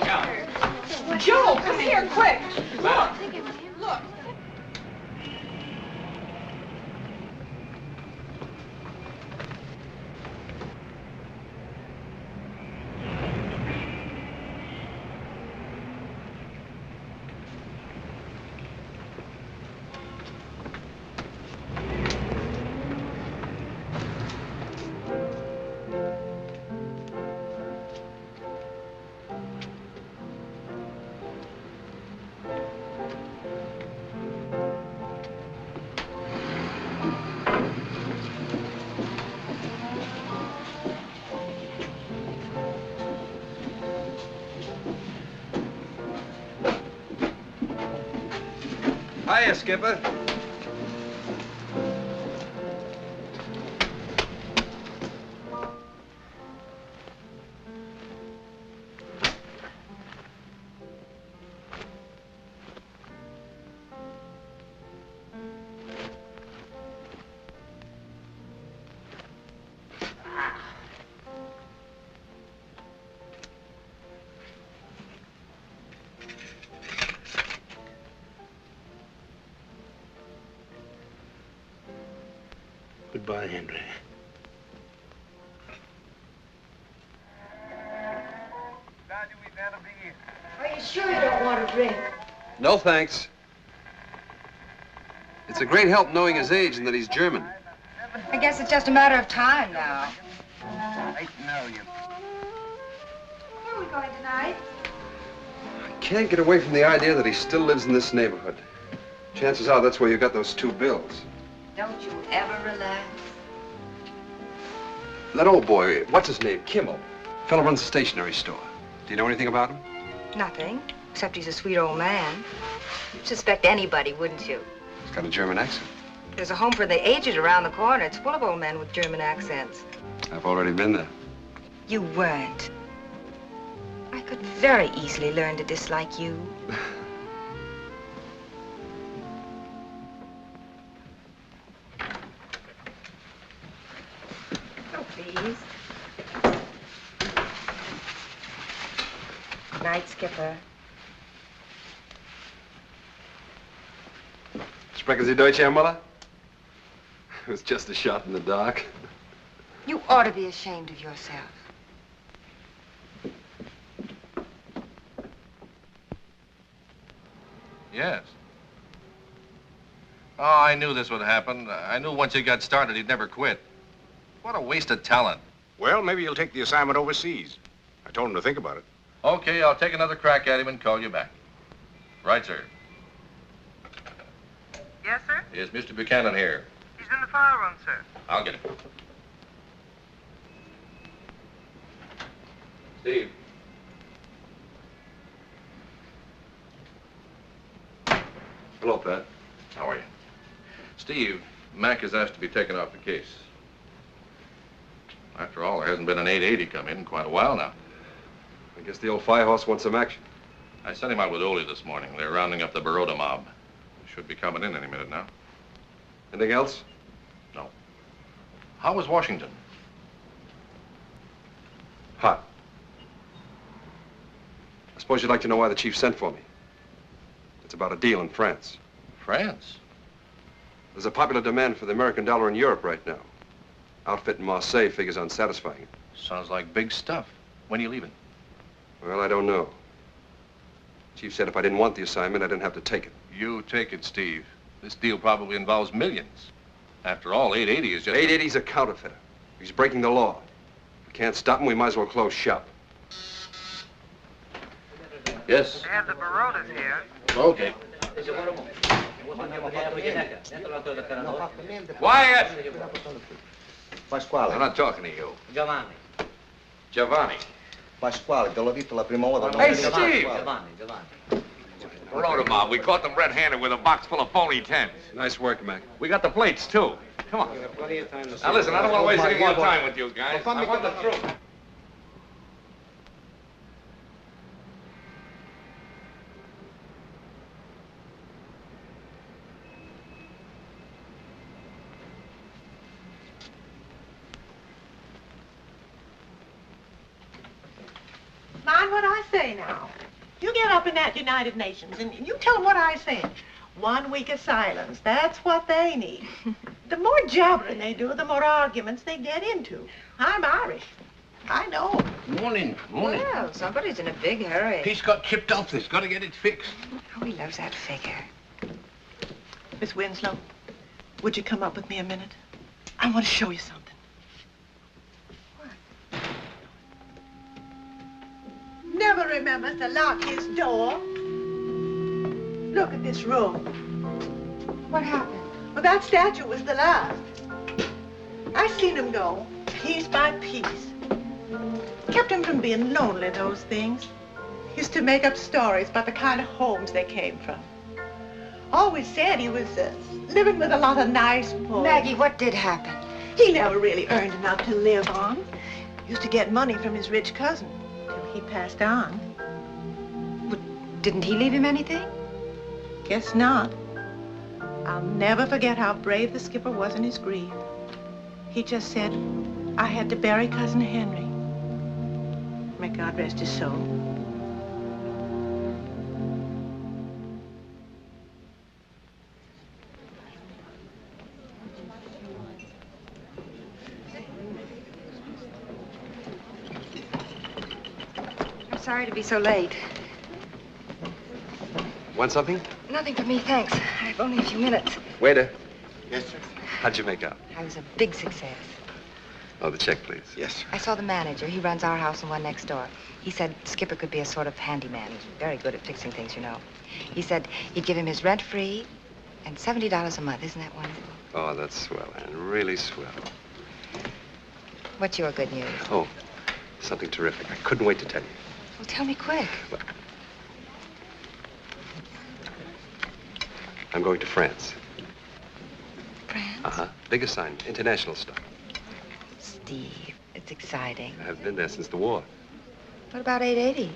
Speaker 9: Joe, come here, quick. Look. Look.
Speaker 4: Hiya, Skipper.
Speaker 6: Goodbye, Henry.
Speaker 18: Are you sure you don't want a drink?
Speaker 4: No, thanks. It's a great help knowing his age and that he's German.
Speaker 8: I guess it's just a matter of time now.
Speaker 6: I know you.
Speaker 8: Where are we going tonight?
Speaker 4: I can't get away from the idea that he still lives in this neighborhood. Chances are that's where you got those two bills.
Speaker 8: Don't you ever relax?
Speaker 4: That old boy, what's his name? Kimmel. Fellow runs a stationery store. Do you know anything about him?
Speaker 8: Nothing, except he's a sweet old man. You'd suspect anybody, wouldn't you?
Speaker 4: He's got a German accent.
Speaker 8: There's a home for the aged around the corner. It's full of old men with German accents.
Speaker 4: I've already been there.
Speaker 8: You weren't. I could very easily learn to dislike you. Oh, please. Night, Skipper.
Speaker 4: Sprechen Sie Deutsch, Herr Muller? It was just a shot in the dark.
Speaker 8: You ought to be ashamed of yourself.
Speaker 2: Yes. Oh, I knew this would happen. I knew once he got started, he'd never quit. What a waste of talent.
Speaker 20: Well, maybe you'll take the assignment overseas. I told him to think about it.
Speaker 2: Okay, I'll take another crack at him and call you back. Right, sir.
Speaker 20: Yes, sir?
Speaker 2: Is Mr. Buchanan here?
Speaker 20: He's in the file room, sir.
Speaker 2: I'll get him. Steve.
Speaker 4: Hello, Pat.
Speaker 2: How are you? Steve, Mac is asked to be taken off the case. After all, there hasn't been an 880 come in quite a while now.
Speaker 4: I guess the old firehorse wants some action.
Speaker 2: I sent him out with Ole this morning. They're rounding up the Baroda mob. Should be coming in any minute now.
Speaker 4: Anything else?
Speaker 2: No. How was Washington?
Speaker 4: Hot. I suppose you'd like to know why the chief sent for me. It's about a deal in France.
Speaker 2: France?
Speaker 4: There's a popular demand for the American dollar in Europe right now. Outfit in Marseille figures unsatisfying.
Speaker 2: Sounds like big stuff. When are you leaving?
Speaker 4: Well, I don't know. Chief said if I didn't want the assignment, I didn't have to take it.
Speaker 2: You take it, Steve. This deal probably involves millions. After all, 880 is just...
Speaker 4: 880's a counterfeiter. He's breaking the law. If we can't stop him, we might as well close shop.
Speaker 2: Yes?
Speaker 20: They have the Barodas here.
Speaker 2: Okay. Quiet!
Speaker 21: Pasquale.
Speaker 2: I'm not talking to you.
Speaker 21: Giovanni.
Speaker 2: Giovanni.
Speaker 21: Pasquale, te l'ho visto la prima volta.
Speaker 2: Hey, Steve!
Speaker 21: Giovanni.
Speaker 2: Baroda mob. We caught them red-handed with a box full of phony tens.
Speaker 4: Nice work, Mac.
Speaker 2: We got the plates, too. Come on. Now, listen, I don't want to waste any more time with you guys. I want the truth.
Speaker 22: Mind what I say now. You get up in that United Nations and you tell them what I said. 1 week of silence. That's what they need. The more jabbering they do, the more arguments they get into. I'm Irish. I know.
Speaker 6: Morning, morning.
Speaker 8: Well, somebody's in a big hurry.
Speaker 6: Piece got chipped off this. Got to get it fixed.
Speaker 8: Oh, he loves that figure.
Speaker 22: Miss Winslow, would you come up with me a minute? I want to show you something. Never remembers to lock his door. Look at this room.
Speaker 8: What happened?
Speaker 22: Well, that statue was the last. I seen him go, piece by piece. Kept him from being lonely, those things. Used to make up stories about the kind of homes they came from. Always said he was living with a lot of nice boys.
Speaker 8: Maggie, what did happen?
Speaker 22: He never really earned enough to live on. Used to get money from his rich cousin till he passed on.
Speaker 8: But didn't he leave him anything?
Speaker 22: Guess not. I'll never forget how brave the skipper was in his grief. He just said, I had to bury Cousin Henry. May God rest his soul.
Speaker 8: I'm sorry to be so late.
Speaker 4: Want something?
Speaker 8: Nothing for me, thanks. I've only a few minutes.
Speaker 4: Waiter.
Speaker 21: Yes, sir.
Speaker 4: How'd you make out?
Speaker 8: I was a big success.
Speaker 4: Oh, the check, please.
Speaker 21: Yes, sir.
Speaker 8: I saw the manager. He runs our house and one next door. He said Skipper could be a sort of handyman. He's very good at fixing things, you know. He said he'd give him his rent free and $70 a month. Isn't that wonderful?
Speaker 4: Oh, that's swell, Ann. Really swell.
Speaker 8: What's your good news?
Speaker 4: Oh, something terrific. I couldn't wait to tell you.
Speaker 8: Well, tell me quick.
Speaker 4: Look. I'm going to France.
Speaker 8: France?
Speaker 4: Uh-huh. Big assignment. International stuff.
Speaker 8: Steve, it's exciting.
Speaker 4: I haven't been there since the war.
Speaker 8: What about 880?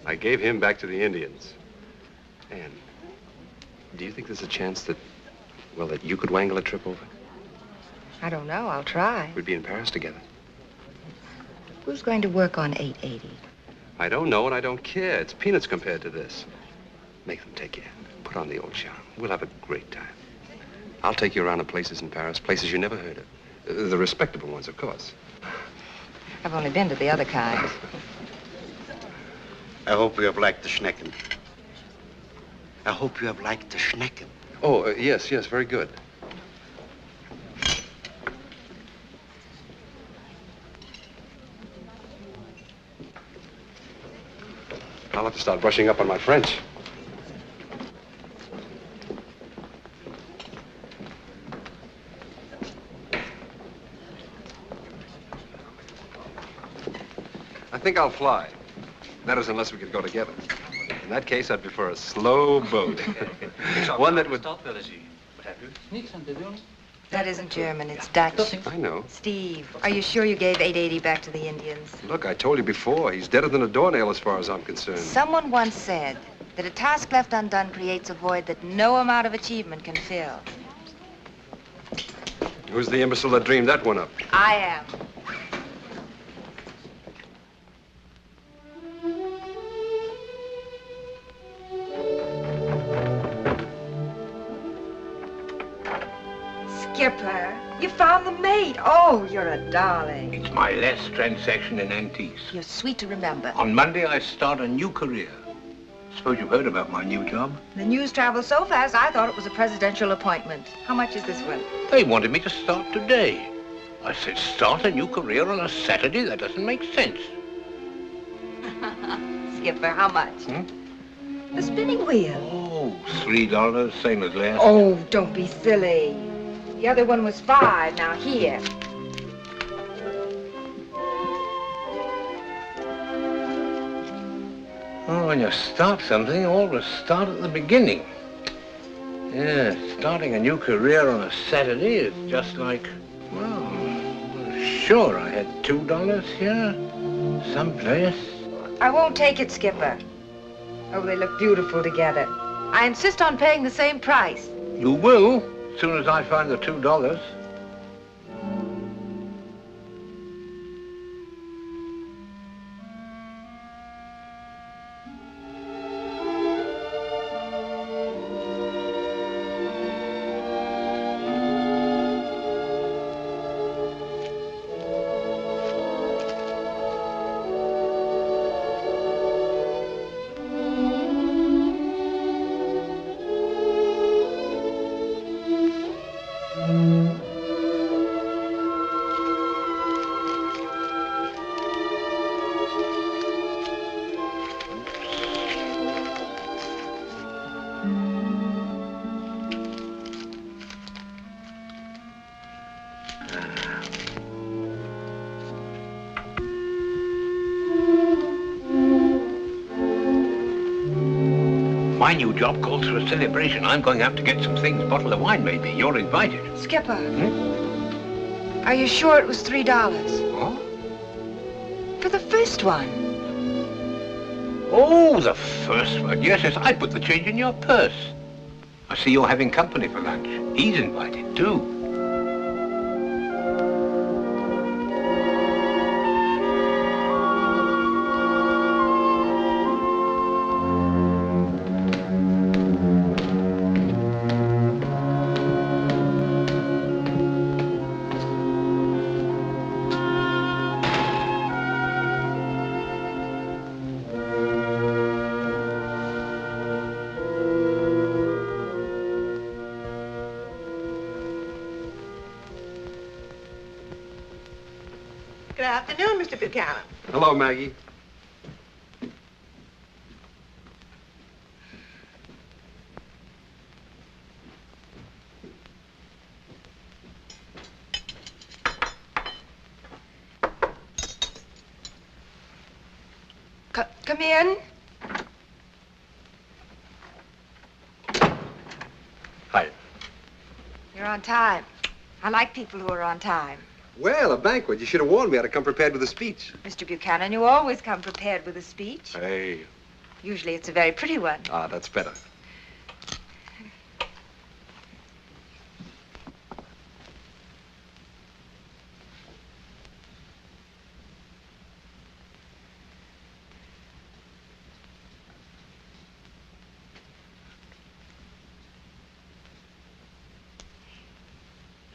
Speaker 4: I gave him back to the Indians. Ann, do you think there's a chance that, well, that you could wangle a trip over?
Speaker 8: I don't know. I'll try.
Speaker 4: We'd be in Paris together.
Speaker 8: Who's going to work on 880?
Speaker 4: I don't know and I don't care. It's peanuts compared to this. Make them take you in. Put on the old charm. We'll have a great time. I'll take you around to places in Paris, places you never heard of. The respectable ones, of course.
Speaker 8: I've only been to the other kinds.
Speaker 21: I hope you have liked the schnecken. I hope you have liked the schnecken.
Speaker 4: Oh, yes, very good. I'll have to start brushing up on my French. I think I'll fly. That is, unless we could go together. In that case, I'd prefer a slow boat. One that would...
Speaker 8: That isn't German, it's Dutch.
Speaker 4: I know.
Speaker 8: Steve, are you sure you gave $8.80 back to the Indians?
Speaker 4: Look, I told you before, he's deader than a doornail as far as I'm concerned.
Speaker 8: Someone once said that a task left undone creates a void that no amount of achievement can fill.
Speaker 4: Who's the imbecile that dreamed that one up?
Speaker 8: I am. Skipper, you found the mate. Oh, you're a darling.
Speaker 6: It's my last transaction in antiques.
Speaker 8: You're sweet to remember.
Speaker 6: On Monday, I start a new career. Suppose you've heard about my new job?
Speaker 8: The news travels so fast, I thought it was a presidential appointment. How much is this one?
Speaker 6: They wanted me to start today. I said, start a new career on a Saturday? That doesn't make sense.
Speaker 8: Skipper, how much? The spinning wheel.
Speaker 6: Oh, $3, same as last.
Speaker 8: Oh, don't be silly. The other one was $5. Now here.
Speaker 6: Oh, when you start something, you always start at the beginning. Yeah, starting a new career on a Saturday is just like, well, sure, I had $2 here, someplace.
Speaker 8: I won't take it, Skipper. Oh, they look beautiful together. I insist on paying the same price.
Speaker 6: You will, as soon as I find the $2. My new job calls for a celebration. I'm going out to get some things, a bottle of wine maybe. You're invited.
Speaker 8: Skipper, are you sure it was $3?
Speaker 6: What?
Speaker 8: For the first one.
Speaker 6: Oh, the first one. Yes, yes, I put the change in your purse. I see you're having company for lunch. He's invited, too.
Speaker 22: Good afternoon, Mr. Buchanan.
Speaker 4: Hello, Maggie.
Speaker 8: Come in.
Speaker 4: Hi.
Speaker 8: You're on time. I like people who are on time.
Speaker 4: Well, a banquet. You should have warned me. I'd have come prepared with a speech.
Speaker 8: Mr. Buchanan, you always come prepared with a speech.
Speaker 4: Hey.
Speaker 8: Usually it's a very pretty one.
Speaker 4: Ah, that's better.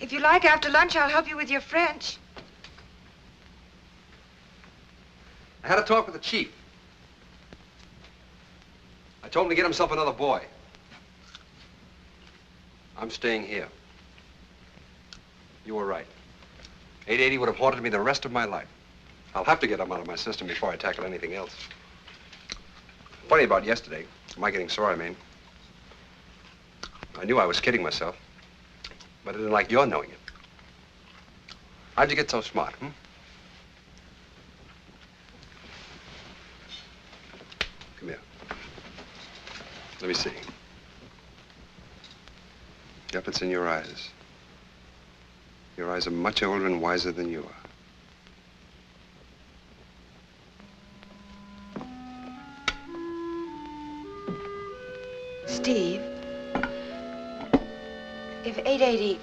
Speaker 8: If you like, after lunch, I'll help you with your French.
Speaker 4: I had a talk with the chief. I told him to get himself another boy. I'm staying here. You were right. 880 would have haunted me the rest of my life. I'll have to get him out of my system before I tackle anything else. Funny about yesterday. My getting sore, I mean. I knew I was kidding myself. But I didn't like your knowing it. How'd you get so smart, Let me see. Yep, it's in your eyes. Your eyes are much older and wiser than you are.
Speaker 8: Steve, if 880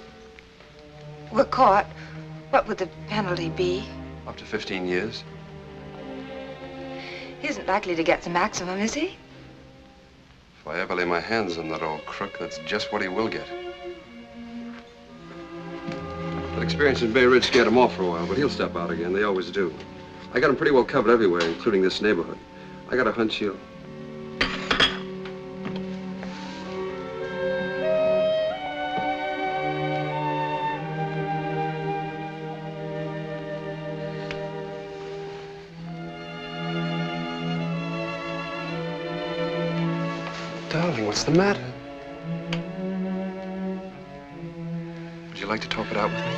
Speaker 8: were caught, what would the penalty be?
Speaker 4: Up to 15 years.
Speaker 8: He isn't likely to get the maximum, is he?
Speaker 4: If I ever lay my hands on that old crook, that's just what he will get. That experience in Bay Ridge scared him off for a while, but he'll step out again. They always do. I got him pretty well covered everywhere, including this neighborhood. I got a hunch he'll... Darling, what's the matter? Would you like to talk it out with me?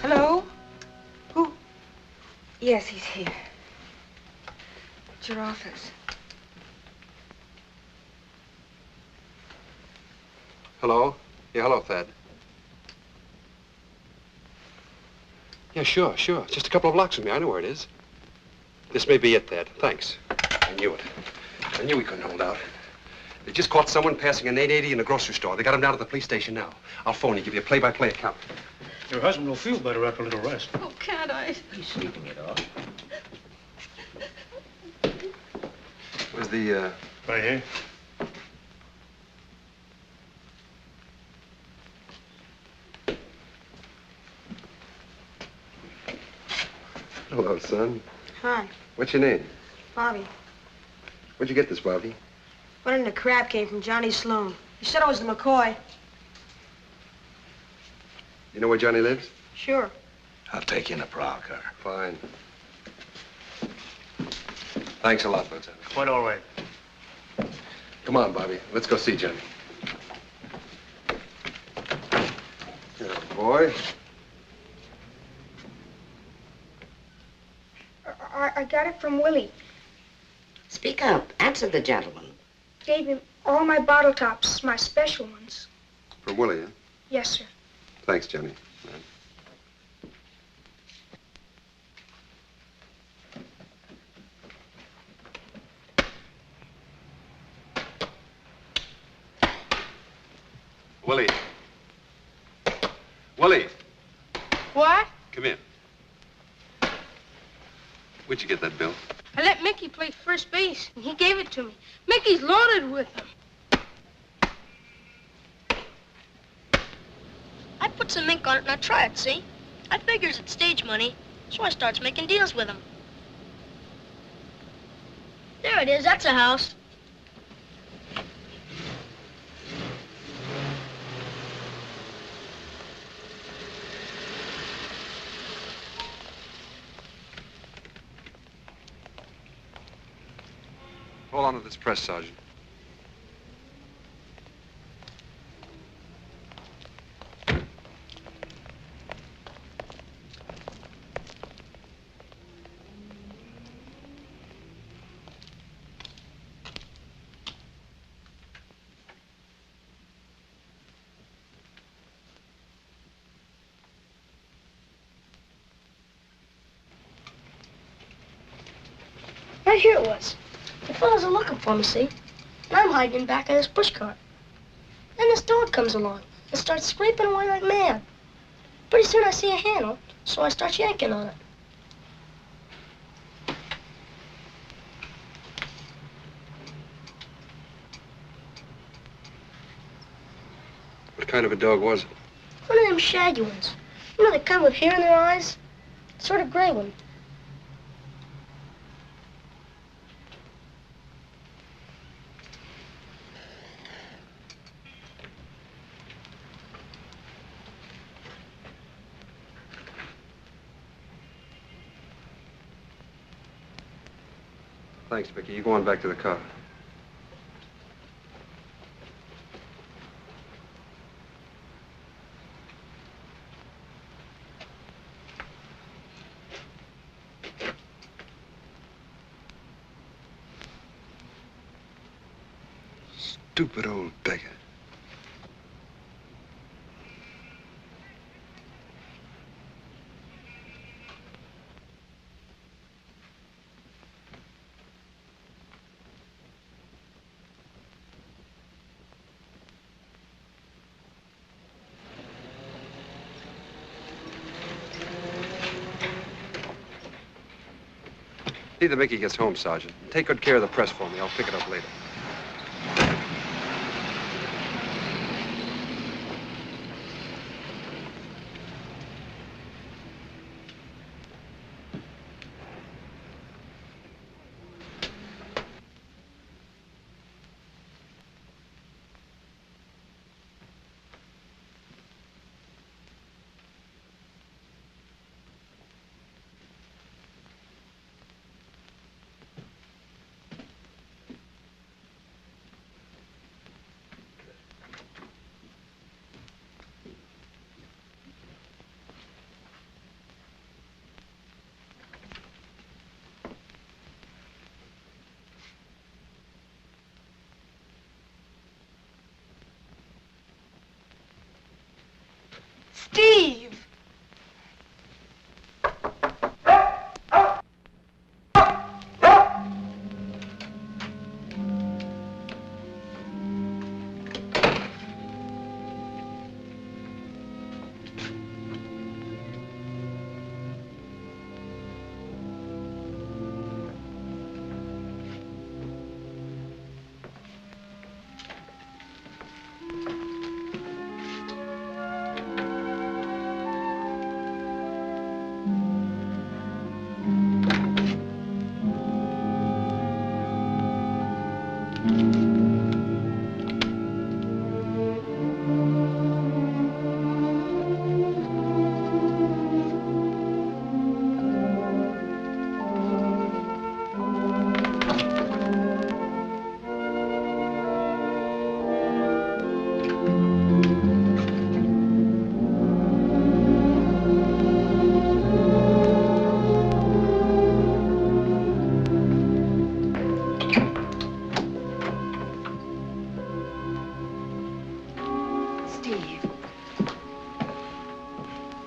Speaker 8: Hello? Who? Yes, he's here. It's your office.
Speaker 4: Hello? Yeah, hello, Thad. Yeah, sure. Just a couple of blocks from me. I know where it is. This may be it, Thad. Thanks. I knew it. I knew he couldn't hold out. They just caught someone passing an 880 in a grocery store. They got him down to the police station now. I'll phone you, give you a play-by-play account.
Speaker 1: Your husband will feel better after a little rest.
Speaker 22: Oh, can't I?
Speaker 1: He's sleeping it off.
Speaker 4: Where's the,
Speaker 1: Right here.
Speaker 4: Hello, son.
Speaker 18: Hi,
Speaker 4: What's your name?
Speaker 18: Bobby.
Speaker 4: Where'd you get this, Bobby?
Speaker 18: One in the crab came from Johnny Sloan. He said it was the McCoy.
Speaker 4: You know where Johnny lives?
Speaker 18: Sure.
Speaker 6: I'll take you in a prowl car.
Speaker 4: Fine. Thanks a lot, Lieutenant.
Speaker 1: Quite all right.
Speaker 4: Come on, Bobby. Let's go see Johnny. Good boy.
Speaker 18: I got it from Willie.
Speaker 3: Speak up. Answer the gentleman.
Speaker 18: Gave him all my bottle tops, my special ones.
Speaker 4: From Willie, huh?
Speaker 18: Yes, sir.
Speaker 4: Thanks, Johnny. Willie. Willie,
Speaker 7: What?
Speaker 4: come here. Where'd you get that bill?
Speaker 7: I let Mickey play first base, and he gave it to me. Mickey's loaded with them.
Speaker 18: I put some ink on it and I try it, see? I figures it's stage money, so I starts making deals with him. There it is, that's a house.
Speaker 4: Hold on to this press, Sergeant.
Speaker 18: Right here it was. The fellas are looking for me, see? And I'm hiding in back of this pushcart. Then this dog comes along and starts scraping away like mad. Pretty soon I see a handle, so I start yanking on it.
Speaker 4: What kind of a dog was it?
Speaker 18: One of them shaggy ones. You know, they come with hair in their eyes? Sort of gray one.
Speaker 4: Thanks, Mickey. You go on back to the car. Stupid old beggar. See that Mickey gets home, Sergeant. Take good care of the press for me. I'll pick it up later.
Speaker 22: Steve!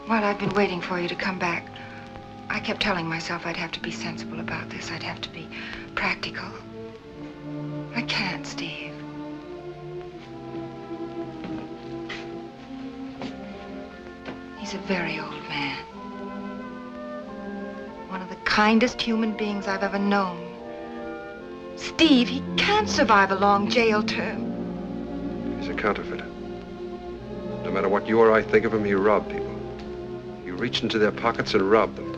Speaker 8: Well, I've been waiting for you to come back. I kept telling myself I'd have to be sensible about this. I'd have to be practical. I can't, Steve. He's a very old man. One of the kindest human beings I've ever known. Steve, he can't survive a long jail term.
Speaker 4: He's a counterfeiter. No matter what you or I think of him, he robbed people. He reached into their pockets and robbed them.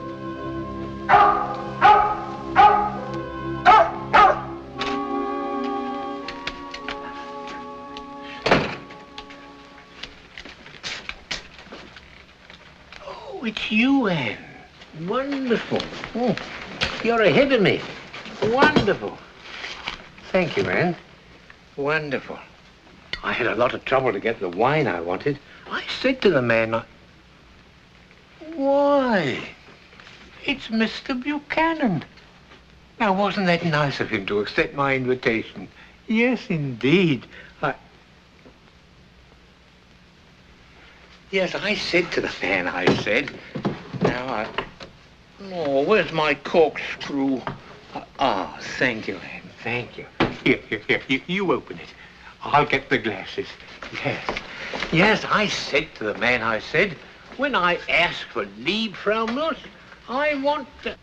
Speaker 6: Oh, it's you, Anne. Wonderful. Oh, you're ahead of me. Wonderful. Thank you, Anne. Wonderful. I had a lot of trouble to get the wine I wanted. I said to the man, why, it's Mr. Buchanan. Now, wasn't that nice of him to accept my invitation? Yes, indeed. Yes, I said to the man, I said, oh, where's my corkscrew? Thank you, Anne, thank you. Here, you open it. I'll get the glasses. Yes. Yes, I said to the man, I said, when I ask for leave from us, I want to...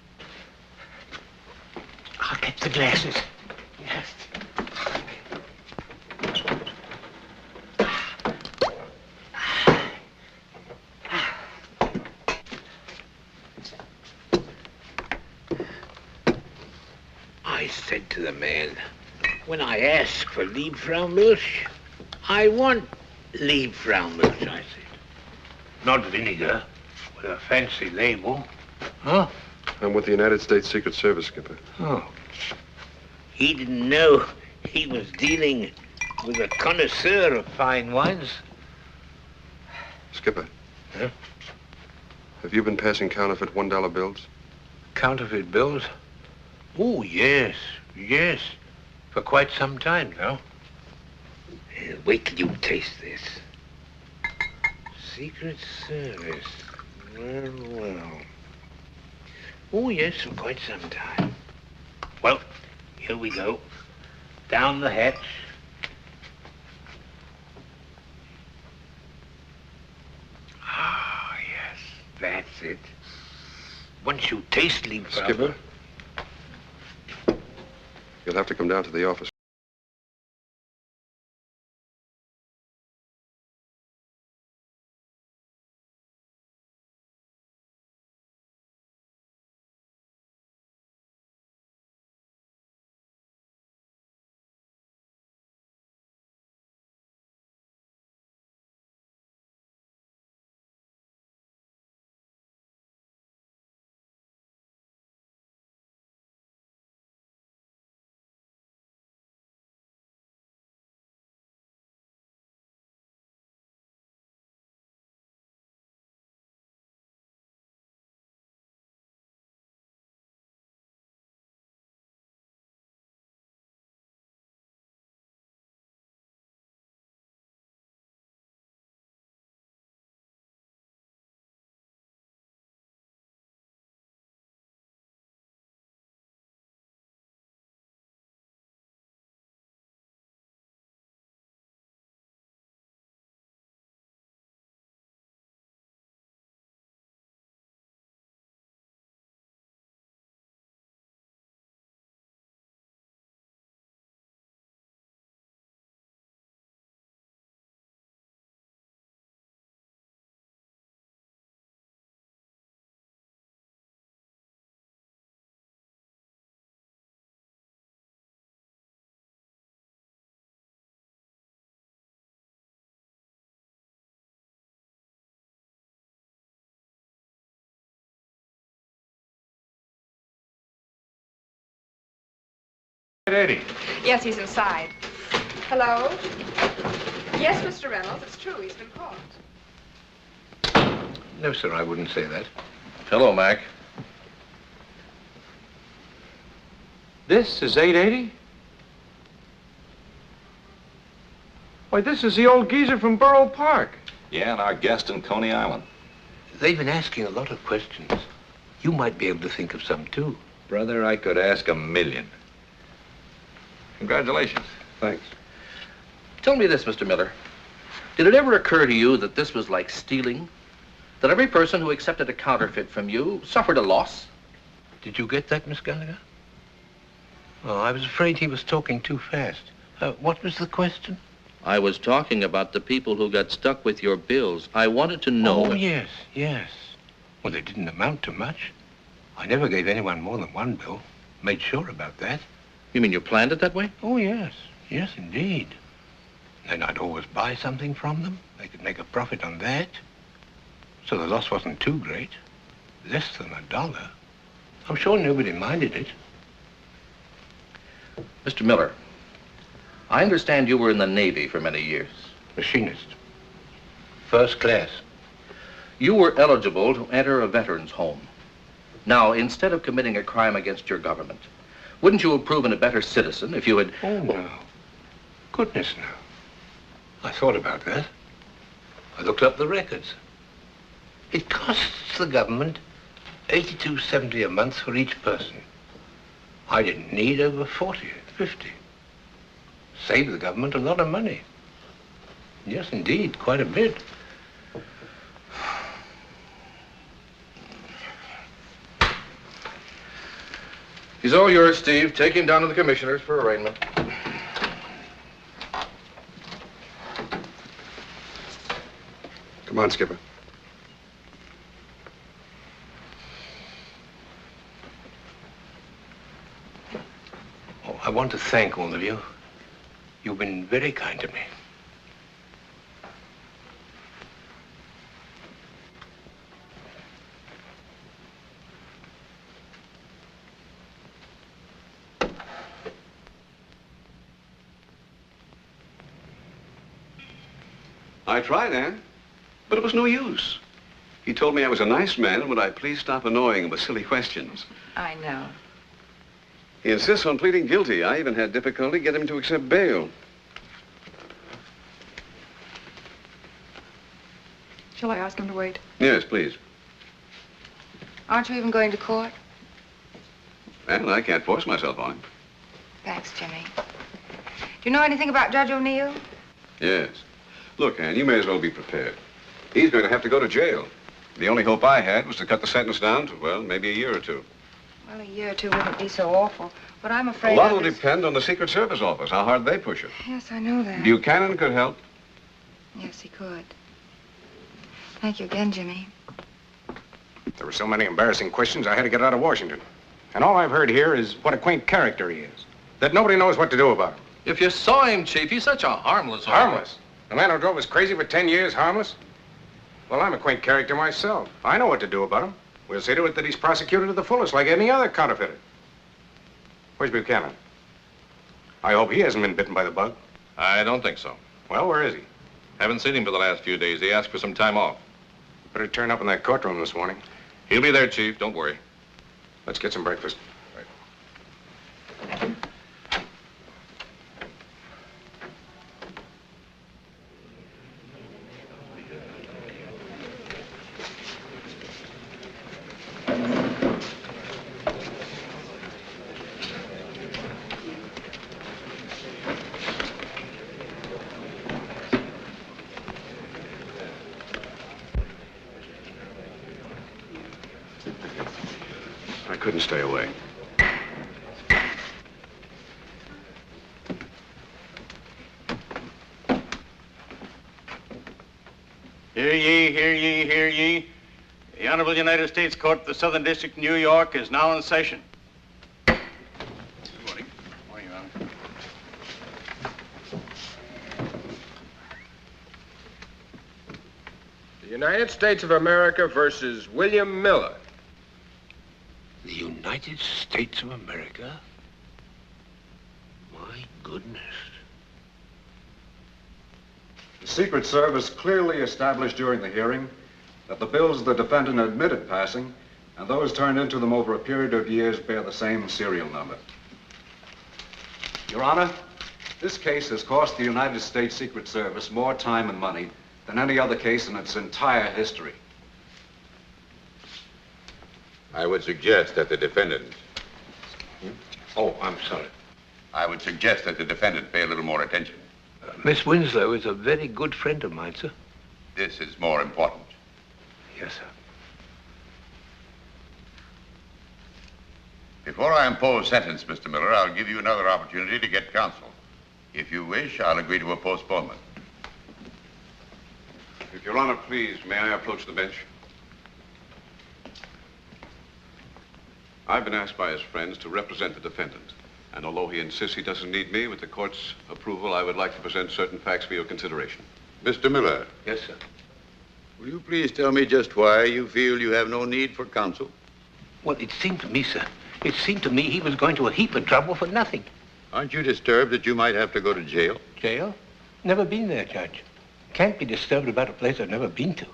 Speaker 6: I'll get the glasses. Yes. I said to the man, when I ask for leave from us, I want leave from us, I said. Not vinegar, with a fancy label. Huh?
Speaker 4: I'm with the United States Secret Service, Skipper.
Speaker 6: Oh. He didn't know he was dealing with a connoisseur of fine wines.
Speaker 4: Skipper.
Speaker 6: Huh?
Speaker 4: Have you been passing counterfeit $1 bills?
Speaker 6: Counterfeit bills? Oh, yes, yes. For quite some time now. Wait till you taste this. Secret Service. Well, well. Oh, yes, for quite some time. Well, here we go. Down the hatch. Ah, yes, that's it. Once you taste leave,
Speaker 4: Skipper, you'll have to come down to the office.
Speaker 8: Yes, he's inside. Hello? Yes, Mr. Reynolds, it's true. He's been caught.
Speaker 2: No, sir, I wouldn't say that.
Speaker 11: Hello, Mac.
Speaker 2: This is 880? Why, this is the old geezer from Borough Park.
Speaker 15: Yeah, and our guest in Coney Island.
Speaker 6: They've been asking a lot of questions. You might be able to think of some, too.
Speaker 11: Brother, I could ask 1,000,000. Congratulations.
Speaker 4: Thanks.
Speaker 2: Tell me this, Mr. Miller. Did it ever occur to you that this was like stealing? That every person who accepted a counterfeit from you suffered a loss?
Speaker 6: Did you get that, Miss Gallagher? Oh, I was afraid he was talking too fast. What was the question?
Speaker 2: I was talking about the people who got stuck with your bills. I wanted to know...
Speaker 6: Oh, yes, yes. Well, they didn't amount to much. I never gave anyone more than one bill. Made sure about that.
Speaker 2: You mean you planned it that way?
Speaker 6: Oh, yes. Yes, indeed. Then I'd always buy something from them. They could make a profit on that. So the loss wasn't too great. Less than $1. I'm sure nobody minded it.
Speaker 2: Mr. Miller, I understand you were in the Navy for many years.
Speaker 6: Machinist. First class.
Speaker 2: You were eligible to enter a veteran's home. Now, instead of committing a crime against your government, wouldn't you have proven a better citizen if you had...
Speaker 6: Oh, no. Goodness, no. I thought about that. I looked up the records. It costs the government $82.70 a month for each person. I didn't need over 40, 50. Saved the government a lot of money. Yes, indeed, quite a bit.
Speaker 2: He's all yours, Steve. Take him down to the commissioners for arraignment.
Speaker 4: Come on, Skipper.
Speaker 6: Oh, I want to thank all of you. You've been very kind to me.
Speaker 4: I tried, Ann, but it was no use. He told me I was a nice man, and would I please stop annoying him with silly questions.
Speaker 8: I know.
Speaker 4: He insists on pleading guilty. I even had difficulty getting him to accept bail.
Speaker 8: Shall I ask him to wait?
Speaker 4: Yes, please.
Speaker 8: Aren't you even going to court?
Speaker 4: Well, I can't force myself on him.
Speaker 8: Thanks, Jimmy. Do you know anything about Judge O'Neill?
Speaker 4: Yes. Look, Ann, you may as well be prepared. He's going to have to go to jail. The only hope I had was to cut the sentence down to, well, maybe a year or two.
Speaker 8: Well, a year or two wouldn't be so awful, but I'm afraid
Speaker 4: A lot will depend on the Secret Service office, how hard they push it.
Speaker 8: Yes, I know that.
Speaker 4: Buchanan could help.
Speaker 8: Yes, he could. Thank you again, Jimmy.
Speaker 5: There were so many embarrassing questions, I had to get out of Washington. And all I've heard here is what a quaint character he is. That nobody knows what to do about him.
Speaker 2: If you saw him, Chief, he's such a harmless.
Speaker 5: Harmless? The man who drove us crazy for 10 years, harmless? Well, I'm a quaint character myself. I know what to do about him. We'll see to it that he's prosecuted to the fullest, like any other counterfeiter. Where's Buchanan? I hope he hasn't been bitten by the bug.
Speaker 2: I don't think so.
Speaker 5: Well, where is he?
Speaker 2: Haven't seen him for the last few days. He asked for some time off.
Speaker 5: Better turn up in that courtroom this morning.
Speaker 2: He'll be there, Chief. Don't worry.
Speaker 5: Let's get some breakfast.
Speaker 2: Right.
Speaker 4: I couldn't stay away.
Speaker 10: Hear ye, hear ye, hear ye. The Honorable United States Court of the Southern District of New York is now in session. Good morning. Morning, Your Honor.
Speaker 23: The United States of America versus William Miller.
Speaker 6: The United States of America? My goodness.
Speaker 24: The Secret Service clearly established during the hearing that the bills the defendant admitted passing and those turned into them over a period of years bear the same serial number. Your Honor, this case has cost the United States Secret Service more time and money than any other case in its entire history.
Speaker 25: I would suggest that the defendant...
Speaker 6: Oh, I'm sorry.
Speaker 25: I would suggest that the defendant pay a little more attention.
Speaker 6: Miss Winslow is a very good friend of mine, sir.
Speaker 25: This is more important.
Speaker 6: Yes, sir.
Speaker 25: Before I impose sentence, Mr. Miller, I'll give you another opportunity to get counsel. If you wish, I'll agree to a postponement.
Speaker 4: If Your Honor, please, may I approach the bench? I've been asked by his friends to represent the defendant. And although he insists he doesn't need me, with the court's approval, I would like to present certain facts for your consideration.
Speaker 25: Mr. Miller.
Speaker 6: Yes, sir.
Speaker 25: Will you please tell me just why you feel you have no need for counsel?
Speaker 6: Well, it seemed to me, sir, it seemed to me he was going to a heap of trouble for nothing.
Speaker 25: Aren't you disturbed that you might have to go to jail?
Speaker 6: Jail? Never been there, Judge. Can't be disturbed about a place I've never been to.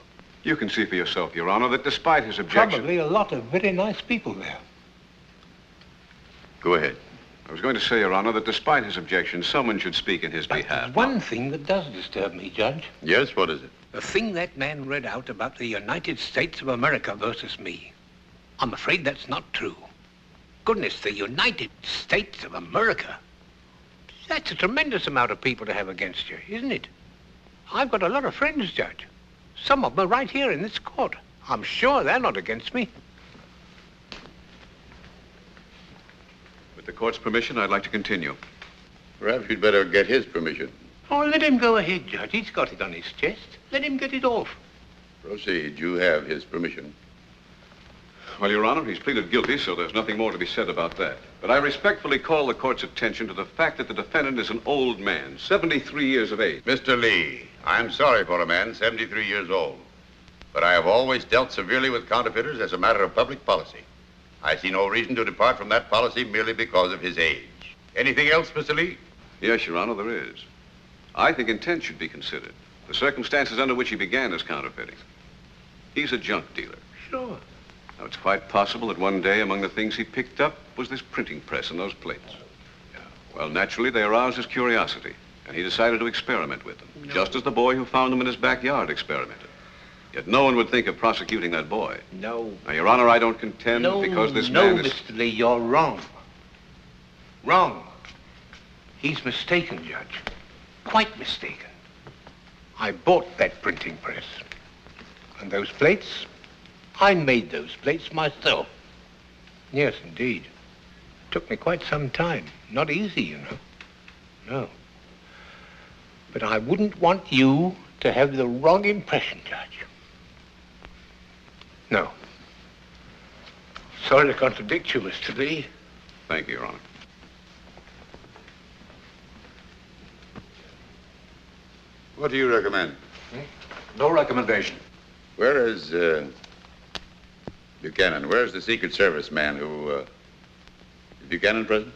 Speaker 4: You can see for yourself, Your Honor, that despite his objection...
Speaker 6: Probably a lot of very nice people there.
Speaker 25: Go ahead.
Speaker 4: I was going to say, Your Honor, that despite his objection, someone should speak in his behalf.
Speaker 6: One thing that does disturb me, Judge.
Speaker 25: Yes, what is it?
Speaker 6: The thing that man read out about the United States of America versus me. I'm afraid that's not true. Goodness, the United States of America. That's a tremendous amount of people to have against you, isn't it? I've got a lot of friends, Judge. Some of them are right here in this court. I'm sure they're not against me.
Speaker 4: With the court's permission, I'd like to continue.
Speaker 25: Perhaps you'd better get his permission.
Speaker 6: Oh, let him go ahead, Judge. He's got it on his chest. Let him get it off.
Speaker 25: Proceed. You have his permission.
Speaker 4: Well, Your Honor, he's pleaded guilty, so there's nothing more to be said about that. But I respectfully call the court's attention to the fact that the defendant is an old man, 73 years of age.
Speaker 25: Mr. Lee, I'm sorry for a man 73 years old. But I have always dealt severely with counterfeiters as a matter of public policy. I see no reason to depart from that policy merely because of his age. Anything else, Mr. Lee?
Speaker 4: Yes, Your Honor, there is. I think intent should be considered. The circumstances under which he began his counterfeiting. He's a junk dealer.
Speaker 6: Sure.
Speaker 4: Now, it's quite possible that one day among the things he picked up was this printing press and those plates. Yeah. Well, naturally, they aroused his curiosity, and he decided to experiment with them, just as the boy who found them in his backyard experimented. Yet no one would think of prosecuting that boy.
Speaker 6: No.
Speaker 4: Now, Your Honor, I don't contend because this man is...
Speaker 6: Mr. Lee, you're wrong. Wrong. He's mistaken, Judge. Quite mistaken. I bought that printing press. And those plates, I made those plates myself. Yes, indeed. Took me quite some time. Not easy, you know. No. But I wouldn't want you to have the wrong impression, Judge. No. Sorry to contradict you, Mr. Lee.
Speaker 4: Thank you, Your Honor.
Speaker 25: What do you recommend?
Speaker 24: No recommendation.
Speaker 25: Where is, Buchanan? Where's the Secret Service man who, is Buchanan present?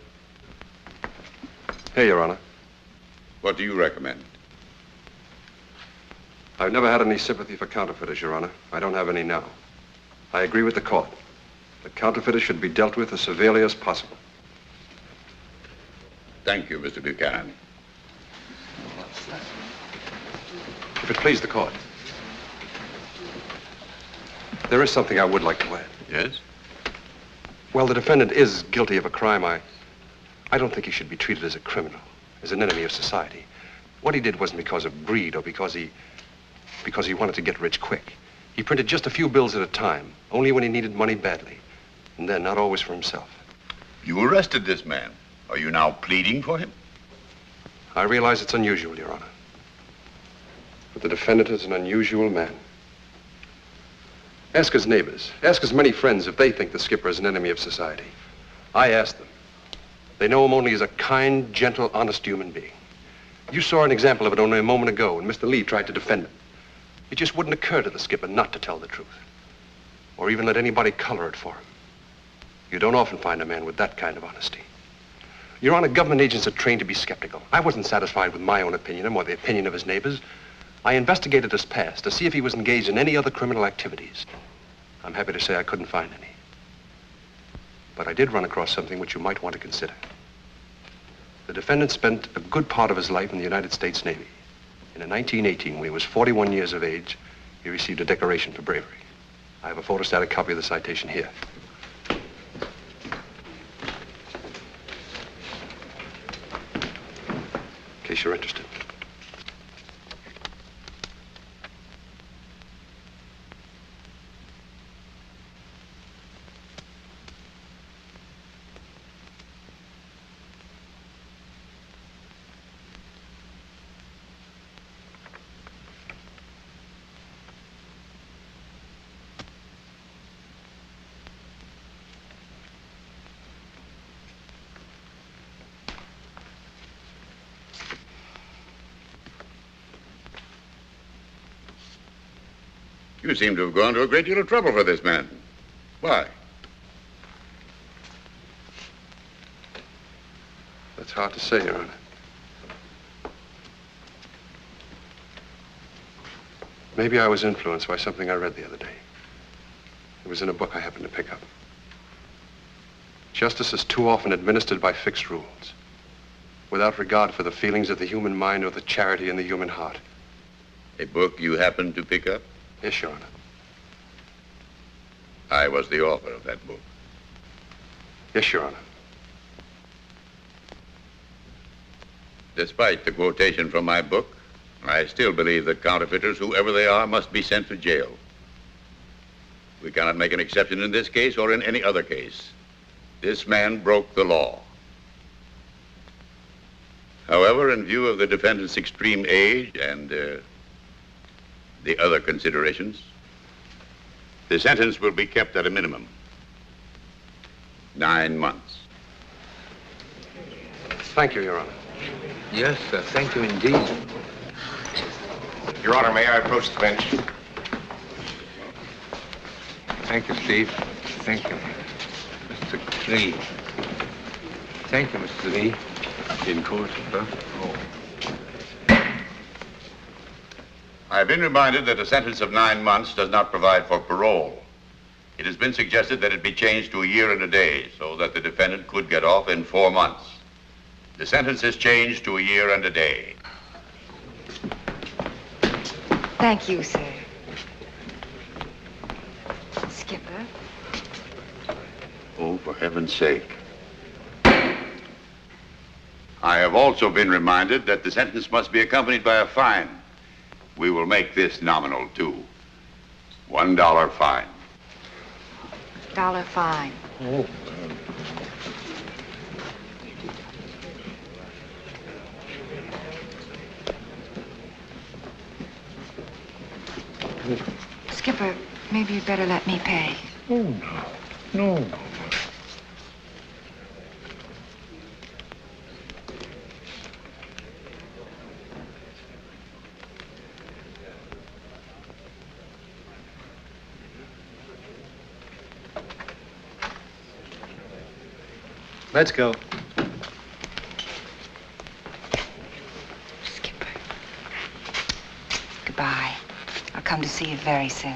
Speaker 4: Here, Your Honor.
Speaker 25: What do you recommend?
Speaker 4: I've never had any sympathy for counterfeiters, Your Honor. I don't have any now. I agree with the court. The counterfeiters should be dealt with as severely as possible.
Speaker 25: Thank you, Mr. Buchanan.
Speaker 4: If it please the court, there is something I would like to add.
Speaker 25: Yes?
Speaker 4: Well, the defendant is guilty of a crime. I don't think he should be treated as a criminal, as an enemy of society. What he did wasn't because of greed or because he wanted to get rich quick. He printed just a few bills at a time, only when he needed money badly, and then not always for himself.
Speaker 25: You arrested this man. Are you now pleading for him?
Speaker 4: I realize it's unusual, Your Honor. But the defendant is an unusual man. Ask his neighbors, ask his many friends if they think the skipper is an enemy of society. I asked them. They know him only as a kind, gentle, honest human being. You saw an example of it only a moment ago when Mr. Lee tried to defend him. It just wouldn't occur to the skipper not to tell the truth, or even let anybody color it for him. You don't often find a man with that kind of honesty. Your Honor, government agents are trained to be skeptical. I wasn't satisfied with my own opinion of him or the opinion of his neighbors. I investigated his past to see if he was engaged in any other criminal activities. I'm happy to say I couldn't find any. But I did run across something which you might want to consider. The defendant spent a good part of his life in the United States Navy. And in 1918, when he was 41 years of age, he received a decoration for bravery. I have a photostatic copy of the citation here. In case you're interested.
Speaker 25: You seem to have gone to a great deal of trouble for this man. Why?
Speaker 4: That's hard to say, Your Honor. Maybe I was influenced by something I read the other day. It was in a book I happened to pick up. Justice is too often administered by fixed rules, without regard for the feelings of the human mind or the charity in the human heart.
Speaker 25: A book you happened to pick up?
Speaker 4: Yes, Your Honor.
Speaker 25: I was the author of that book.
Speaker 4: Yes, Your Honor.
Speaker 25: Despite the quotation from my book, I still believe that counterfeiters, whoever they are, must be sent to jail. We cannot make an exception in this case or in any other case. This man broke the law. However, in view of the defendant's extreme age and the other considerations, the sentence will be kept at a minimum. 9 months.
Speaker 4: Thank you, Your Honor.
Speaker 6: Yes, sir. Thank you indeed.
Speaker 5: Your Honor, may I approach the bench?
Speaker 6: Thank you, Steve. Thank you. Mr. Lee. Thank you, Mr. Lee. In court, sir. Oh.
Speaker 25: I've been reminded that a sentence of 9 months does not provide for parole. It has been suggested that it be changed to a year and a day so that the defendant could get off in 4 months. The sentence is changed to a year and a day.
Speaker 8: Thank you, sir. Skipper.
Speaker 25: Oh, for heaven's sake. I have also been reminded that the sentence must be accompanied by a fine. We will make this nominal, too. $1 fine.
Speaker 8: $1 fine.
Speaker 11: Oh.
Speaker 8: Skipper, maybe you'd better let me pay.
Speaker 11: Oh, no. No.
Speaker 1: Let's go.
Speaker 8: Skipper. Goodbye. I'll come to see you very soon.